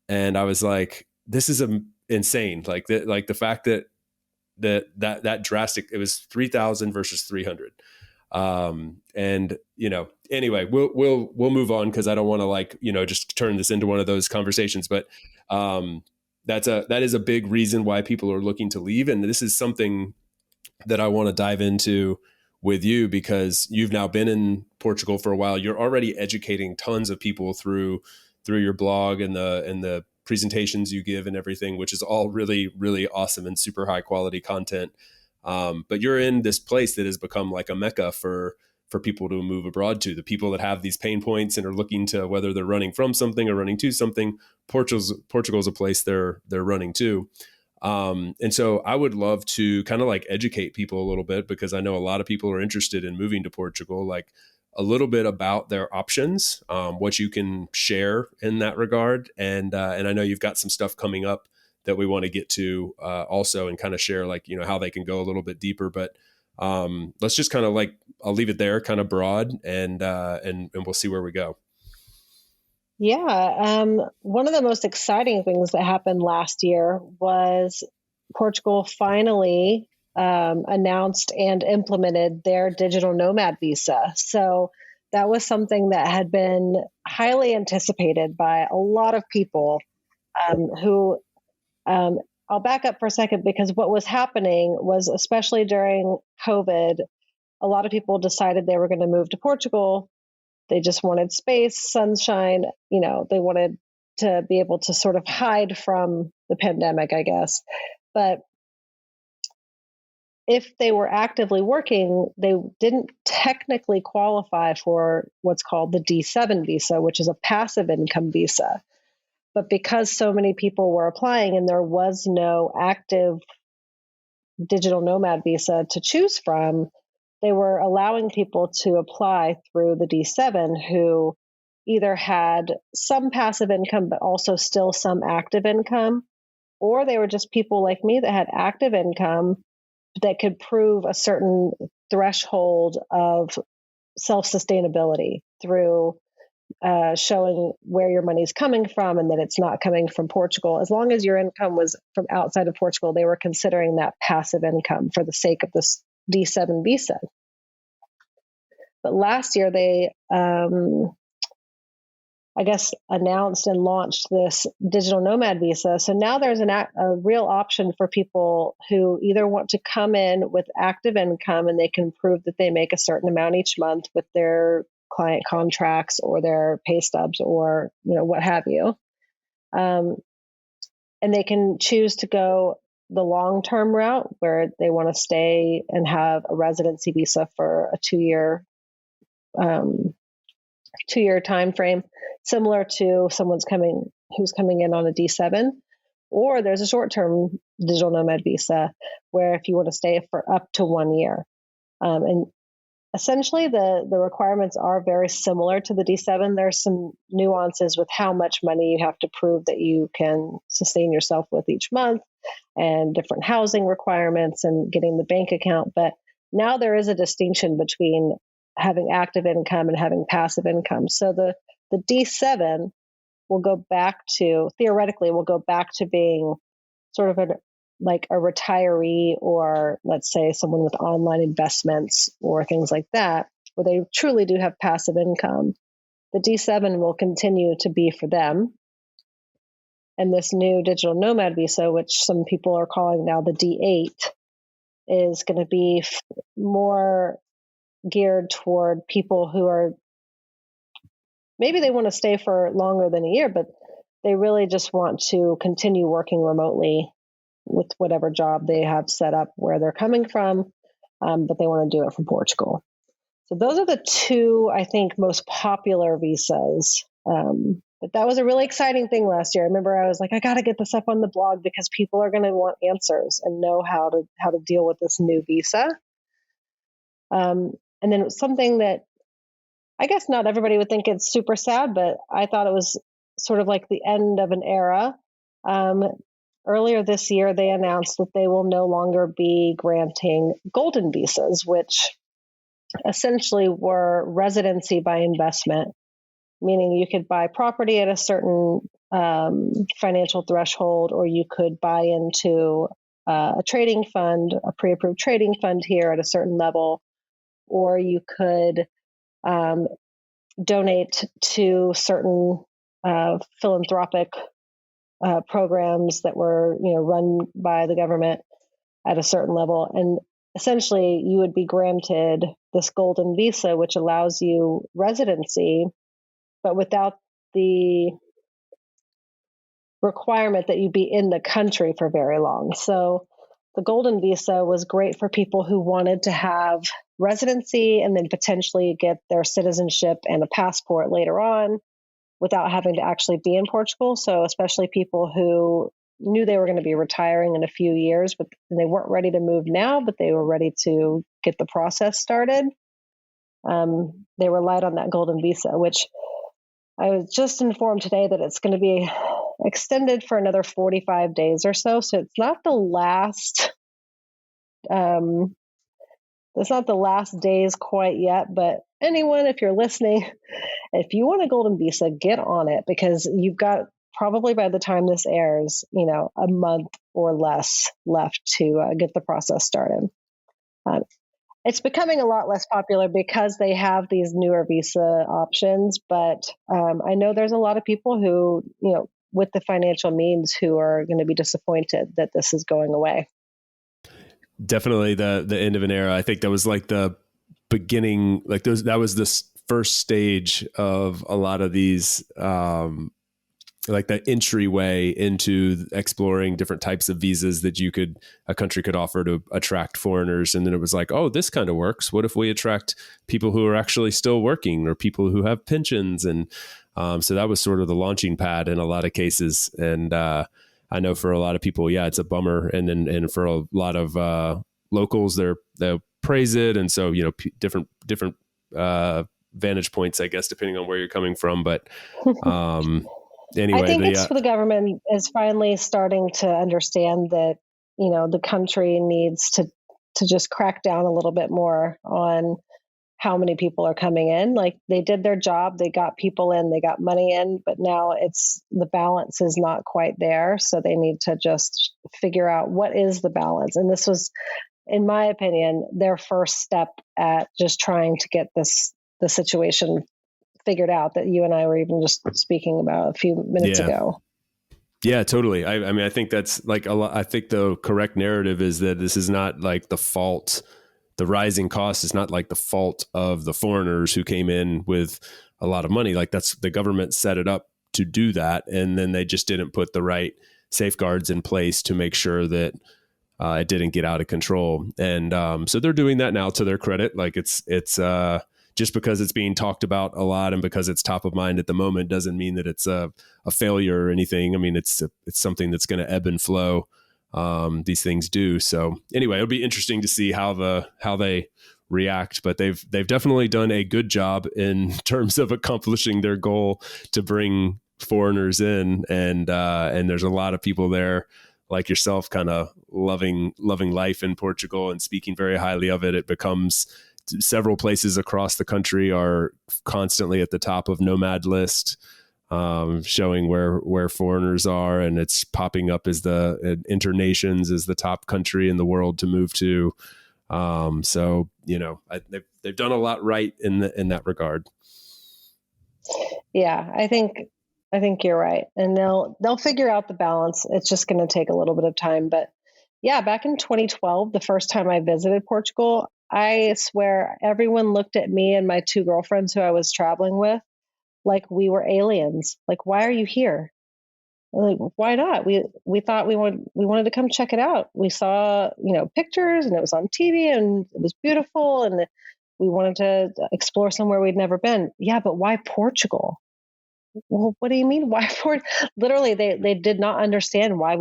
And I was like, this is insane. Like the fact that drastic, it was 3,000 versus 300. And anyway, we'll move on, cause I don't want to like, just turn this into one of those conversations, but, that is a big reason why people are looking to leave. And this is something that I want to dive into with you, because you've now been in Portugal for a while. You're already educating tons of people through your blog and the presentations you give and everything, which is all really, really awesome and super high quality content. But you're in this place that has become like a mecca for people to move abroad to. The people that have these pain points and are looking to, whether they're running from something or running to something, Portugal's a place they're running to. And so I would love to kind of like educate people a little bit, because I know a lot of people are interested in moving to Portugal, like a little bit about their options, what you can share in that regard. And I know you've got some stuff coming up that we want to get to also, and kind of share like, how they can go a little bit deeper. But let's just kind of like, I'll leave it there kind of broad, and we'll see where we go. Yeah. One of the most exciting things that happened last year was Portugal finally announced and implemented their digital nomad visa. So that was something that had been highly anticipated by a lot of people who I'll back up for a second, because what was happening was, especially during COVID, a lot of people decided they were going to move to Portugal. They just wanted space, sunshine. They wanted to be able to sort of hide from the pandemic, I guess. But if they were actively working, they didn't technically qualify for what's called the D7 visa, which is a passive income visa. But because so many people were applying and there was no active digital nomad visa to choose from, they were allowing people to apply through the D7 who either had some passive income, but also still some active income, or they were just people like me that had active income that could prove a certain threshold of self-sustainability through showing where your money's coming from and that it's not coming from Portugal. As long as your income was from outside of Portugal, they were considering that passive income for the sake of this D7 visa. But last year they, announced and launched this digital nomad visa. So now there's a real option for people who either want to come in with active income and they can prove that they make a certain amount each month with their client contracts or their pay stubs or, what have you. And they can choose to go the long-term route where they want to stay and have a residency visa for a 2-year 2-year time frame, similar to who's coming in on a D7. Or there's a short-term digital nomad visa where if you want to stay for up to 1 year. And essentially the requirements are very similar to the D7. There's some nuances with how much money you have to prove that you can sustain yourself with each month, and different housing requirements and getting the bank account. But now there is a distinction between having active income and having passive income. So the D7 will go back to, theoretically, will go back to being sort of like a retiree, or let's say someone with online investments or things like that, where they truly do have passive income. The D7 will continue to be for them. And this new digital nomad visa, which some people are calling now the D8, is going to be more geared toward people who are, maybe they want to stay for longer than a year, but they really just want to continue working remotely with whatever job they have set up where they're coming from, but they want to do it from Portugal. So those are the two, I think, most popular visas. But that was a really exciting thing last year. I remember I was like, I got to get this up on the blog because people are going to want answers and know how to deal with this new visa. And then it was something that I guess not everybody would think it's super sad, but I thought it was sort of like the end of an era. Earlier this year, they announced that they will no longer be granting golden visas, which essentially were residency by investment, meaning you could buy property at a certain financial threshold, or you could buy into a trading fund, a pre-approved trading fund here at a certain level, or you could donate to certain philanthropic programs that were, run by the government at a certain level. And essentially, you would be granted this golden visa, which allows you residency, but without the requirement that you be in the country for very long. So the golden visa was great for people who wanted to have residency and then potentially get their citizenship and a passport later on without having to actually be in Portugal. So especially people who knew they were going to be retiring in a few years, but they weren't ready to move now, but they were ready to get the process started. They relied on that golden visa, which I was just informed today that it's going to be extended for another 45 days or so. So it's not the last, days quite yet, but anyone, if you're listening, if you want a golden visa, get on it, because you've got probably by the time this airs, a month or less left to get the process started. It's becoming a lot less popular because they have these newer visa options, but I know there's a lot of people who, with the financial means, who are going to be disappointed that this is going away. Definitely the end of an era. I think that was like the beginning, that was the first stage of a lot of these, like the entryway into exploring different types of visas that a country could offer to attract foreigners. And then it was like, oh, this kind of works. What if we attract people who are actually still working, or people who have pensions? And so that was sort of the launching pad in a lot of cases. And I know for a lot of people, yeah, it's a bummer. And for a lot of locals, they'll praise it. And so, different vantage points, I guess, depending on where you're coming from. But anyway, I think the government is finally starting to understand that, the country needs to just crack down a little bit more on how many people are coming in. Like, they did their job, they got people in, they got money in, but now the balance is not quite there. So they need to just figure out what is the balance. And this was, in my opinion, their first step at just trying to get the situation figured out that you and I were even just speaking about a few minutes ago. Yeah, totally. I mean, I think that's like a lot. I think the correct narrative is that this is not like the fault. The rising cost is not like the fault of the foreigners who came in with a lot of money. Like, that's the government set it up to do that. And then they just didn't put the right safeguards in place to make sure that it didn't get out of control. And so they're doing that now, to their credit. Like, it's just because it's being talked about a lot and because it's top of mind at the moment doesn't mean that it's a failure or anything. I mean, it's something that's going to ebb and flow. These things do. So anyway, it'll be interesting to see how they react, but they've definitely done a good job in terms of accomplishing their goal to bring foreigners in, and there's a lot of people there like yourself kind of loving life in Portugal and speaking very highly of it. It becomes several places across the country are constantly at the top of Nomad list, showing where foreigners are, and it's popping up as the Internations as the top country in the world to move to. So they've done a lot right in that regard. Yeah, I think you're right, and they'll figure out the balance. It's just going to take a little bit of time, but yeah, back in 2012, the first time I visited Portugal, I swear everyone looked at me and my two girlfriends who I was traveling with like we were aliens. Like, why are you here? Like, why not? We thought we wanted to come check it out. We saw, pictures, and it was on TV, and it was beautiful, and we wanted to explore somewhere we'd never been. Yeah, but why Portugal? Well, what do you mean? Why Portugal? Literally, they did not understand why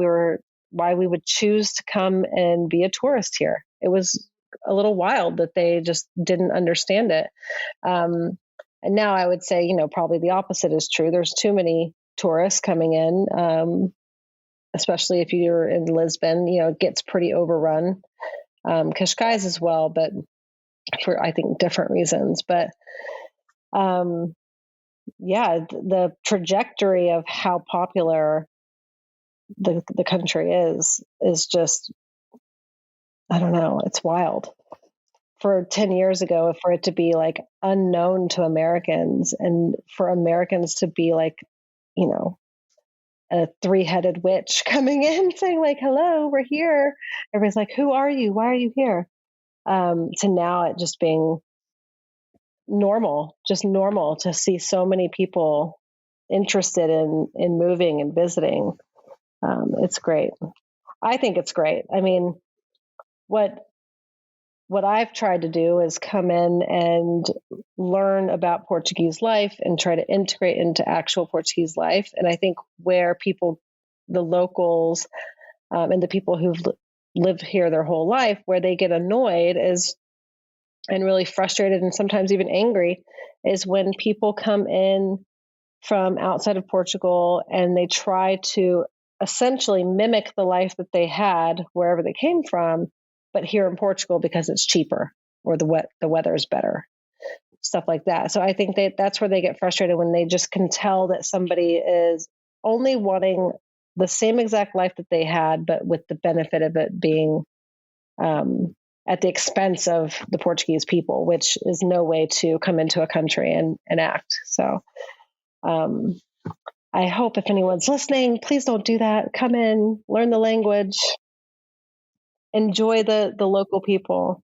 we would choose to come and be a tourist here. It was a little wild that they just didn't understand it. And now I would say, probably the opposite is true. There's too many tourists coming in, especially if you're in Lisbon. It gets pretty overrun. Cascais as well, but for, I think, different reasons. But yeah, the trajectory of how popular the country is just, I don't know, it's wild. For 10 years ago, for it to be like unknown to Americans, and for Americans to be like, a three-headed witch coming in saying like, hello, we're here. Everybody's like, who are you? Why are you here? To now it just being normal to see so many people interested in moving and visiting. It's great. I think it's great. I mean, what I've tried to do is come in and learn about Portuguese life and try to integrate into actual Portuguese life. And I think where people, the locals, and the people who've lived here their whole life, where they get annoyed is, and really frustrated and sometimes even angry, is when people come in from outside of Portugal and they try to essentially mimic the life that they had wherever they came from, but here in Portugal because it's cheaper or the weather is better, stuff like that. So I think that's where they get frustrated, when they just can tell that somebody is only wanting the same exact life that they had, but with the benefit of it being at the expense of the Portuguese people, which is no way to come into a country and act. So I hope if anyone's listening, please don't do that. Come in, learn the language, enjoy the local people.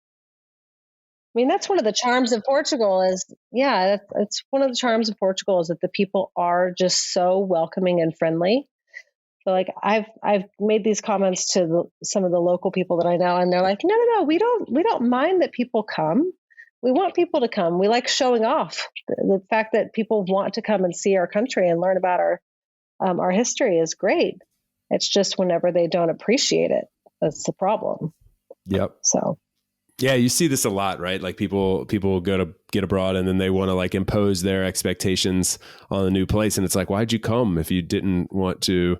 I mean, that's one of the charms of Portugal is, yeah, it's one of the charms of Portugal is that the people are just so welcoming and friendly. So like I've made these comments to some of the local people that I know, and they're like, no, we don't mind that people come. We want people to come. We like showing off. The fact that people want to come and see our country and learn about our history is great. It's just whenever they don't appreciate it, that's the problem. Yep. So. Yeah, you see this a lot, right? Like people go to get abroad and then they want to like impose their expectations on a new place, and it's like, why'd you come if you didn't want to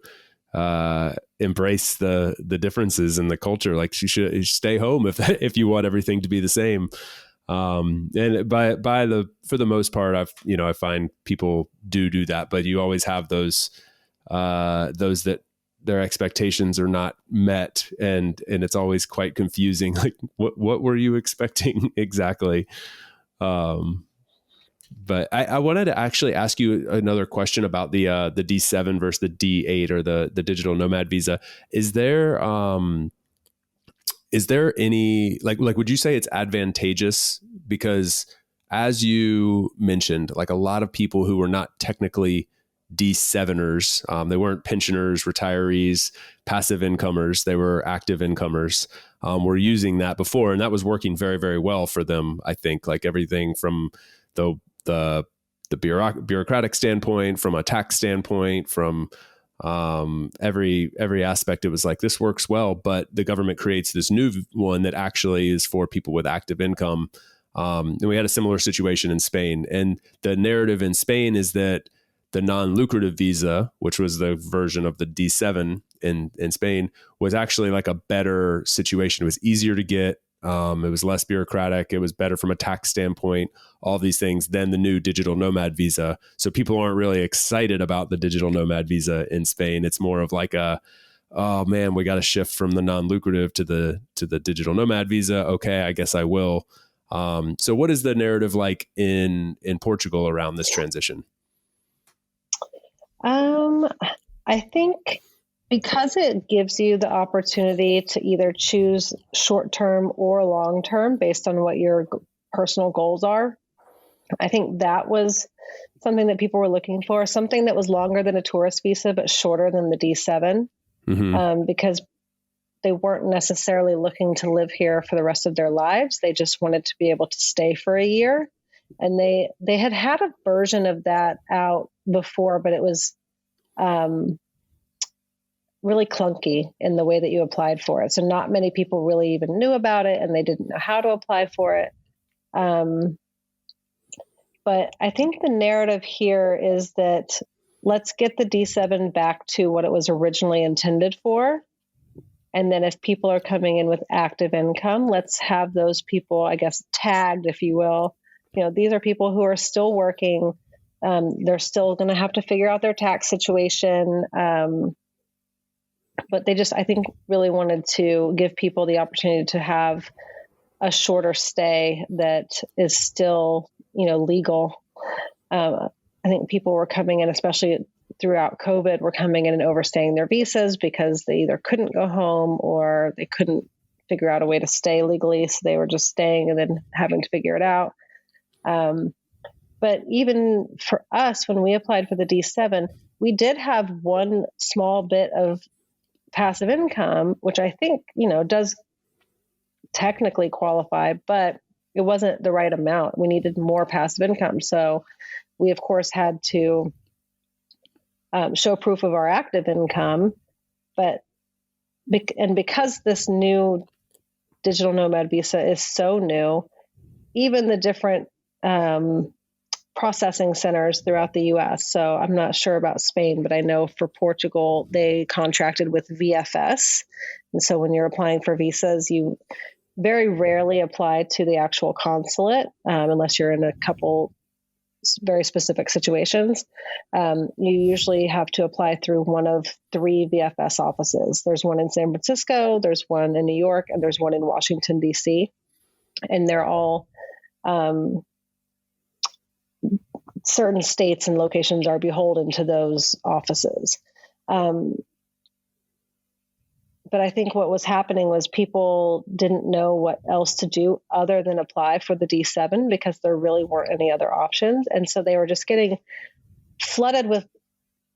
embrace the differences in the culture? Like you should stay home if you want everything to be the same. And for the most part, I find people do that, but you always have those that their expectations are not met, and it's always quite confusing. Like what were you expecting exactly? But I wanted to actually ask you another question about the D7 versus the D8, or the digital nomad visa. Is there any, like, would you say it's advantageous? Because as you mentioned, like a lot of people who were not technically D7ers, they weren't pensioners, retirees, passive incomers, they were active incomers, were using that before. And that was working very, very well for them. I think like everything from the bureaucratic standpoint, from a tax standpoint, from every aspect. It was like, this works well, but the government creates this new one that actually is for people with active income. And we had a similar situation in Spain. And the narrative in Spain is that the non-lucrative visa, which was the version of the D7 in Spain, was actually like a better situation. It was easier to get. It was less bureaucratic. It was better from a tax standpoint, all these things, than the new digital nomad visa. So people aren't really excited about the digital nomad visa in Spain. It's more of like oh man, we got to shift from the non-lucrative to the digital nomad visa. Okay, I guess I will. So what is the narrative like in Portugal around this transition? I think because it gives you the opportunity to either choose short-term or long-term based on what your personal goals are, I think that was something that people were looking for, something that was longer than a tourist visa, but shorter than the D7, because they weren't necessarily looking to live here for the rest of their lives. They just wanted to be able to stay for a year. And they had a version of that out before, but it was really clunky in the way that you applied for it. So not many people really even knew about it, and they didn't know how to apply for it. But I think the narrative here is that let's get the D7 back to what it was originally intended for. And then if people are coming in with active income, let's have those people, I guess, tagged, if you will. These are people who are still working. They're still going to have to figure out their tax situation. But they just, I think, really wanted to give people the opportunity to have a shorter stay that is still, legal. I think people were coming in, especially throughout COVID, were coming in and overstaying their visas because they either couldn't go home or they couldn't figure out a way to stay legally. So they were just staying and then having to figure it out. But even for us, when we applied for the D7, we did have one small bit of passive income, which I think, does technically qualify, but it wasn't the right amount. We needed more passive income. So we, of course, had to show proof of our active income. And because this new digital nomad visa is so new, even the different processing centers throughout the U.S. So I'm not sure about Spain, but I know for Portugal, they contracted with VFS. And so when you're applying for visas, you very rarely apply to the actual consulate unless you're in a couple very specific situations. You usually have to apply through one of 3 VFS offices. There's one in San Francisco, there's one in New York, and there's one in Washington, D.C. And they're all certain states and locations are beholden to those offices. But I think what was happening was people didn't know what else to do other than apply for the D7 because there really weren't any other options. And so they were just getting flooded with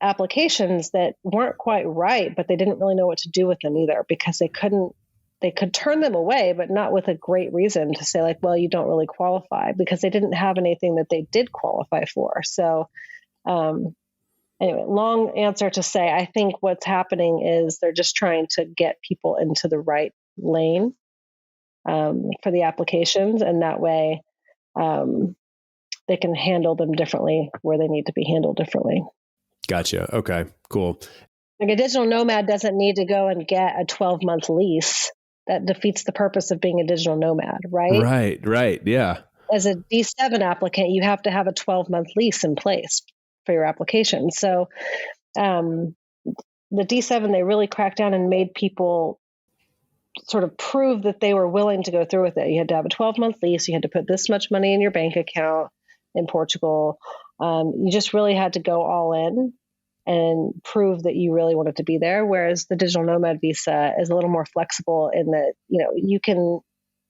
applications that weren't quite right, but they didn't really know what to do with them either because they could turn them away, but not with a great reason to say like, well, you don't really qualify, because they didn't have anything that they did qualify for. So anyway, long answer to say, I think what's happening is they're just trying to get people into the right lane for the applications. And that way they can handle them differently where they need to be handled differently. Gotcha. Okay, cool. Like a digital nomad doesn't need to go and get a 12-month lease. That defeats the purpose of being a digital nomad, right? Right. Yeah. As a D7 applicant, you have to have a 12-month lease in place for your application. So the D7, they really cracked down and made people sort of prove that they were willing to go through with it. You had to have a 12-month lease. You had to put this much money in your bank account in Portugal. You just really had to go all in and prove that you really wanted to be there. Whereas the digital nomad visa is a little more flexible in that,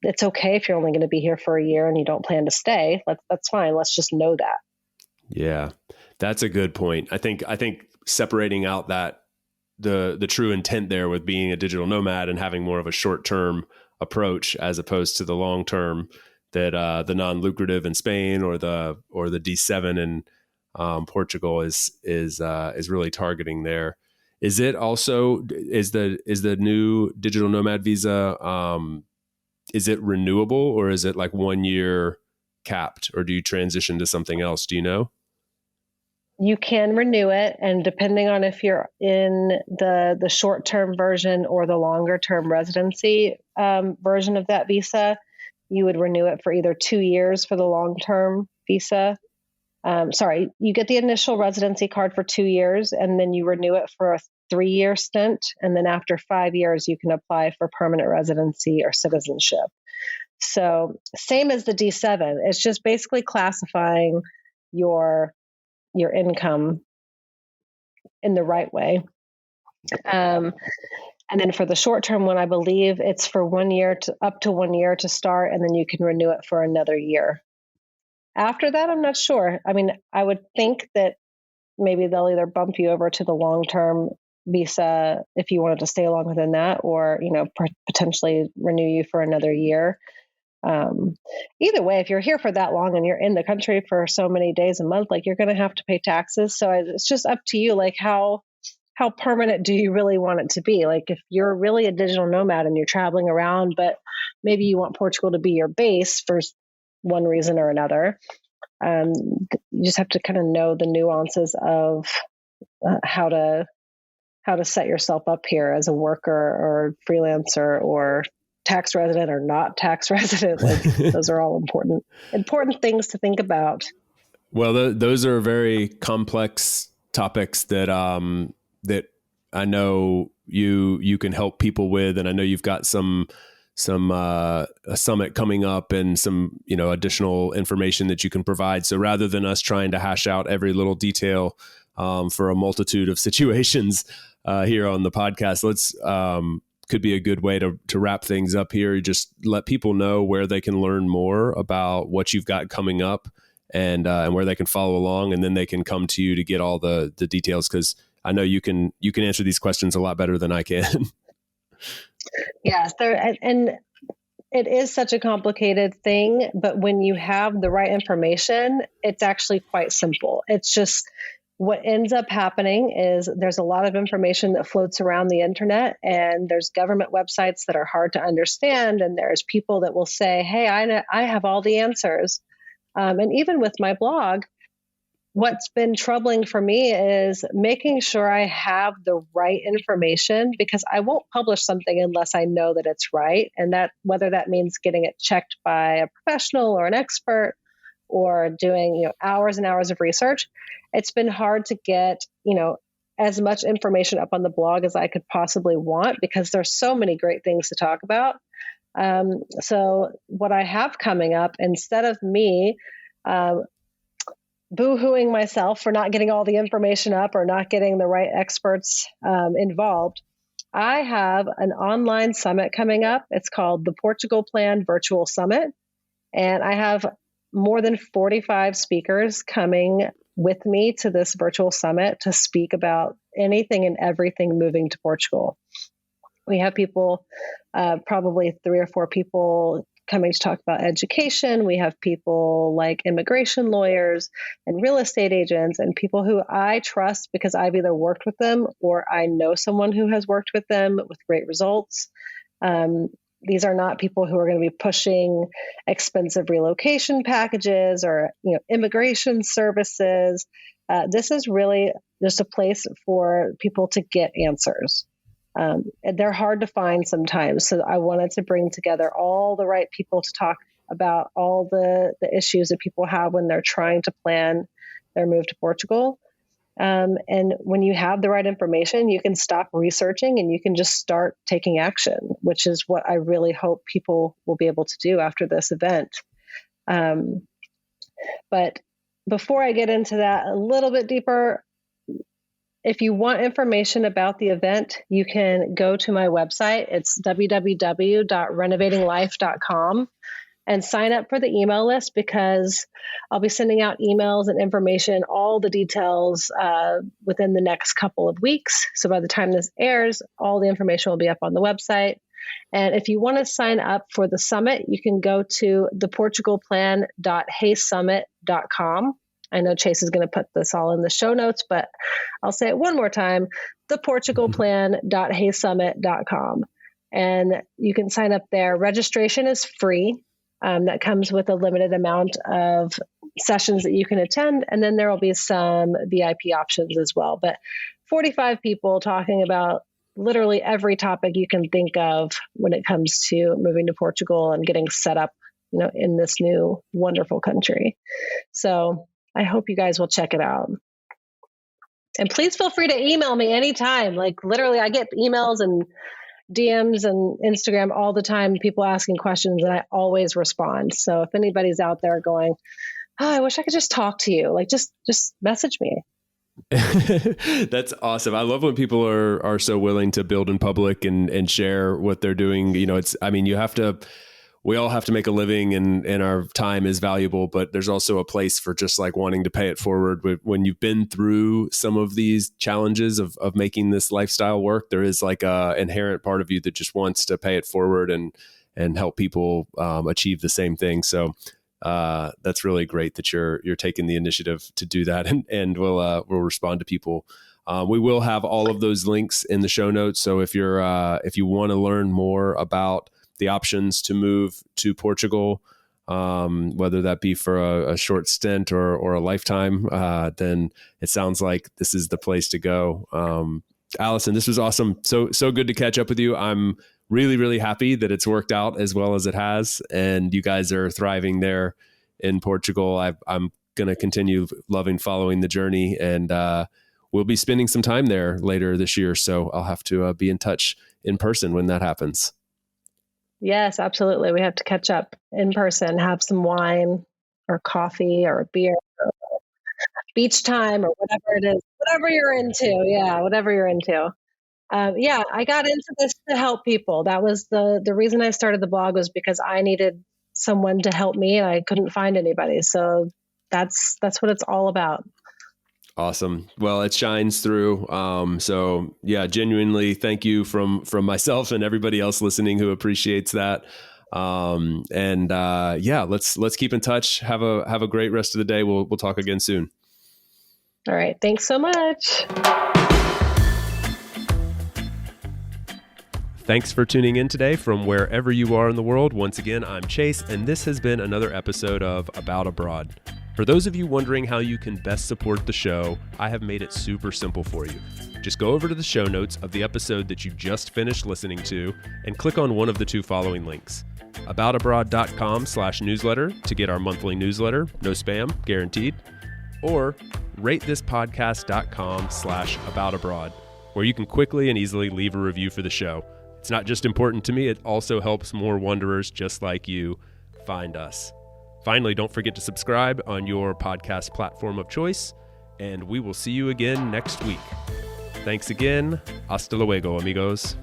it's okay if you're only going to be here for a year and you don't plan to stay. That's fine. Let's just know that. Yeah, that's a good point. I think separating out that the true intent there with being a digital nomad and having more of a short-term approach as opposed to the long-term that the non-lucrative in Spain or the D7 in Portugal is really targeting there. Is it also is the new digital nomad visa is it renewable, or is it like 1 year capped, or do you transition to something else? Do you know? You can renew it, and depending on if you're in the short-term version or the longer-term residency version of that visa, you would renew it for either 2 years for the long-term visa. You get the initial residency card for 2 years, and then you renew it for a 3-year stint. And then after 5 years, you can apply for permanent residency or citizenship. So same as the D7, it's just basically classifying your income in the right way. And then for the short-term one, I believe it's for 1 year up to 1 year to start, and then you can renew it for another year. After that, I'm not sure. I mean, I would think that maybe they'll either bump you over to the long-term visa if you wanted to stay longer than that, or, potentially renew you for another year. Either way, if you're here for that long and you're in the country for so many days a month, like, you're going to have to pay taxes. So it's just up to you, like, how permanent do you really want it to be? Like, if you're really a digital nomad and you're traveling around, but maybe you want Portugal to be your base for one reason or another, you just have to kind of know the nuances of how to set yourself up here as a worker or freelancer or tax resident or not tax resident. Like, those are all important things to think about. Well, those are very complex topics that that I know you can help people with, and I know you've got a summit coming up and some additional information that you can provide. So rather than us trying to hash out every little detail for a multitude of situations here on the podcast, let's could be a good way to wrap things up here. Just let people know where they can learn more about what you've got coming up, and where they can follow along, and then they can come to you to get all the details, because I know you can answer these questions a lot better than I can. Yes, and it is such a complicated thing, but when you have the right information, it's actually quite simple. It's just, what ends up happening is there's a lot of information that floats around the internet, and there's government websites that are hard to understand, and there's people that will say, hey, I have all the answers. And even with my blog, what's been troubling for me is making sure I have the right information, because I won't publish something unless I know that it's right. And that, whether that means getting it checked by a professional or an expert, or doing, hours and hours of research, it's been hard to get, as much information up on the blog as I could possibly want, because there's so many great things to talk about. So what I have coming up, instead of me boo-hooing myself for not getting all the information up or not getting the right experts involved, I have an online summit coming up. It's called the Portugal Plan Virtual Summit. And I have more than 45 speakers coming with me to this virtual summit to speak about anything and everything moving to Portugal. We have people, probably 3 or 4 people coming to talk about education. We have people like immigration lawyers and real estate agents, and people who I trust because I've either worked with them or I know someone who has worked with them with great results. These are not people who are going to be pushing expensive relocation packages or, immigration services. This is really just a place for people to get answers. And they're hard to find sometimes. So I wanted to bring together all the right people to talk about all the issues that people have when they're trying to plan their move to Portugal. And when you have the right information, you can stop researching and you can just start taking action, which is what I really hope people will be able to do after this event. But before I get into that a little bit deeper, if you want information about the event, you can go to my website. It's www.renovatinglife.com. and sign up for the email list, because I'll be sending out emails and information, all the details within the next couple of weeks. So by the time this airs, all the information will be up on the website. And if you want to sign up for the summit, you can go to theportugalplan.heysummit.com. I know Chase is going to put this all in the show notes, but I'll say it one more time, theportugalplan.heysummit.com. And you can sign up there. Registration is free. That comes with a limited amount of sessions that you can attend. And then there will be some VIP options as well. But 45 people talking about literally every topic you can think of when it comes to moving to Portugal and getting set up, in this new wonderful country. So I hope you guys will check it out. And please feel free to email me anytime. Like literally, I get emails and DMs and Instagram all the time, people asking questions, and I always respond. So if anybody's out there going, oh, I wish I could just talk to you, like just message me. That's awesome. I love when people are so willing to build in public and share what they're doing. We all have to make a living and our time is valuable, but there's also a place for just like wanting to pay it forward. When you've been through some of these challenges of making this lifestyle work, there is like a inherent part of you that just wants to pay it forward and help people achieve the same thing. So that's really great that you're taking the initiative to do that, and we'll respond to people. We will have all of those links in the show notes. So if you want to learn more about the options to move to Portugal, whether that be for a short stint or a lifetime, then it sounds like this is the place to go. Allison, this was awesome. So good to catch up with you. I'm really, really happy that it's worked out as well as it has, and you guys are thriving there in Portugal. I'm going to continue following the journey, and we'll be spending some time there later this year. So I'll have to be in touch in person when that happens. Yes, absolutely. We have to catch up in person, have some wine or coffee or beer, or beach time or whatever it is, whatever you're into. Yeah, whatever you're into. I got into this to help people. That was the reason I started the blog, was because I needed someone to help me and I couldn't find anybody. So that's what it's all about. Awesome. Well, it shines through. So yeah, genuinely thank you from myself and everybody else listening who appreciates that. Let's keep in touch. Have a great rest of the day. We'll talk again soon. All right. Thanks so much. Thanks for tuning in today from wherever you are in the world. Once again, I'm Chase, and this has been another episode of About Abroad. For those of you wondering how you can best support the show, I have made it super simple for you. Just go over to the show notes of the episode that you just finished listening to and click on one of the two following links. aboutabroad.com/newsletter to get our monthly newsletter, no spam, guaranteed. Or ratethispodcast.com/aboutabroad, where you can quickly and easily leave a review for the show. It's not just important to me, it also helps more wanderers just like you find us. Finally, don't forget to subscribe on your podcast platform of choice, and we will see you again next week. Thanks again. Hasta luego, amigos.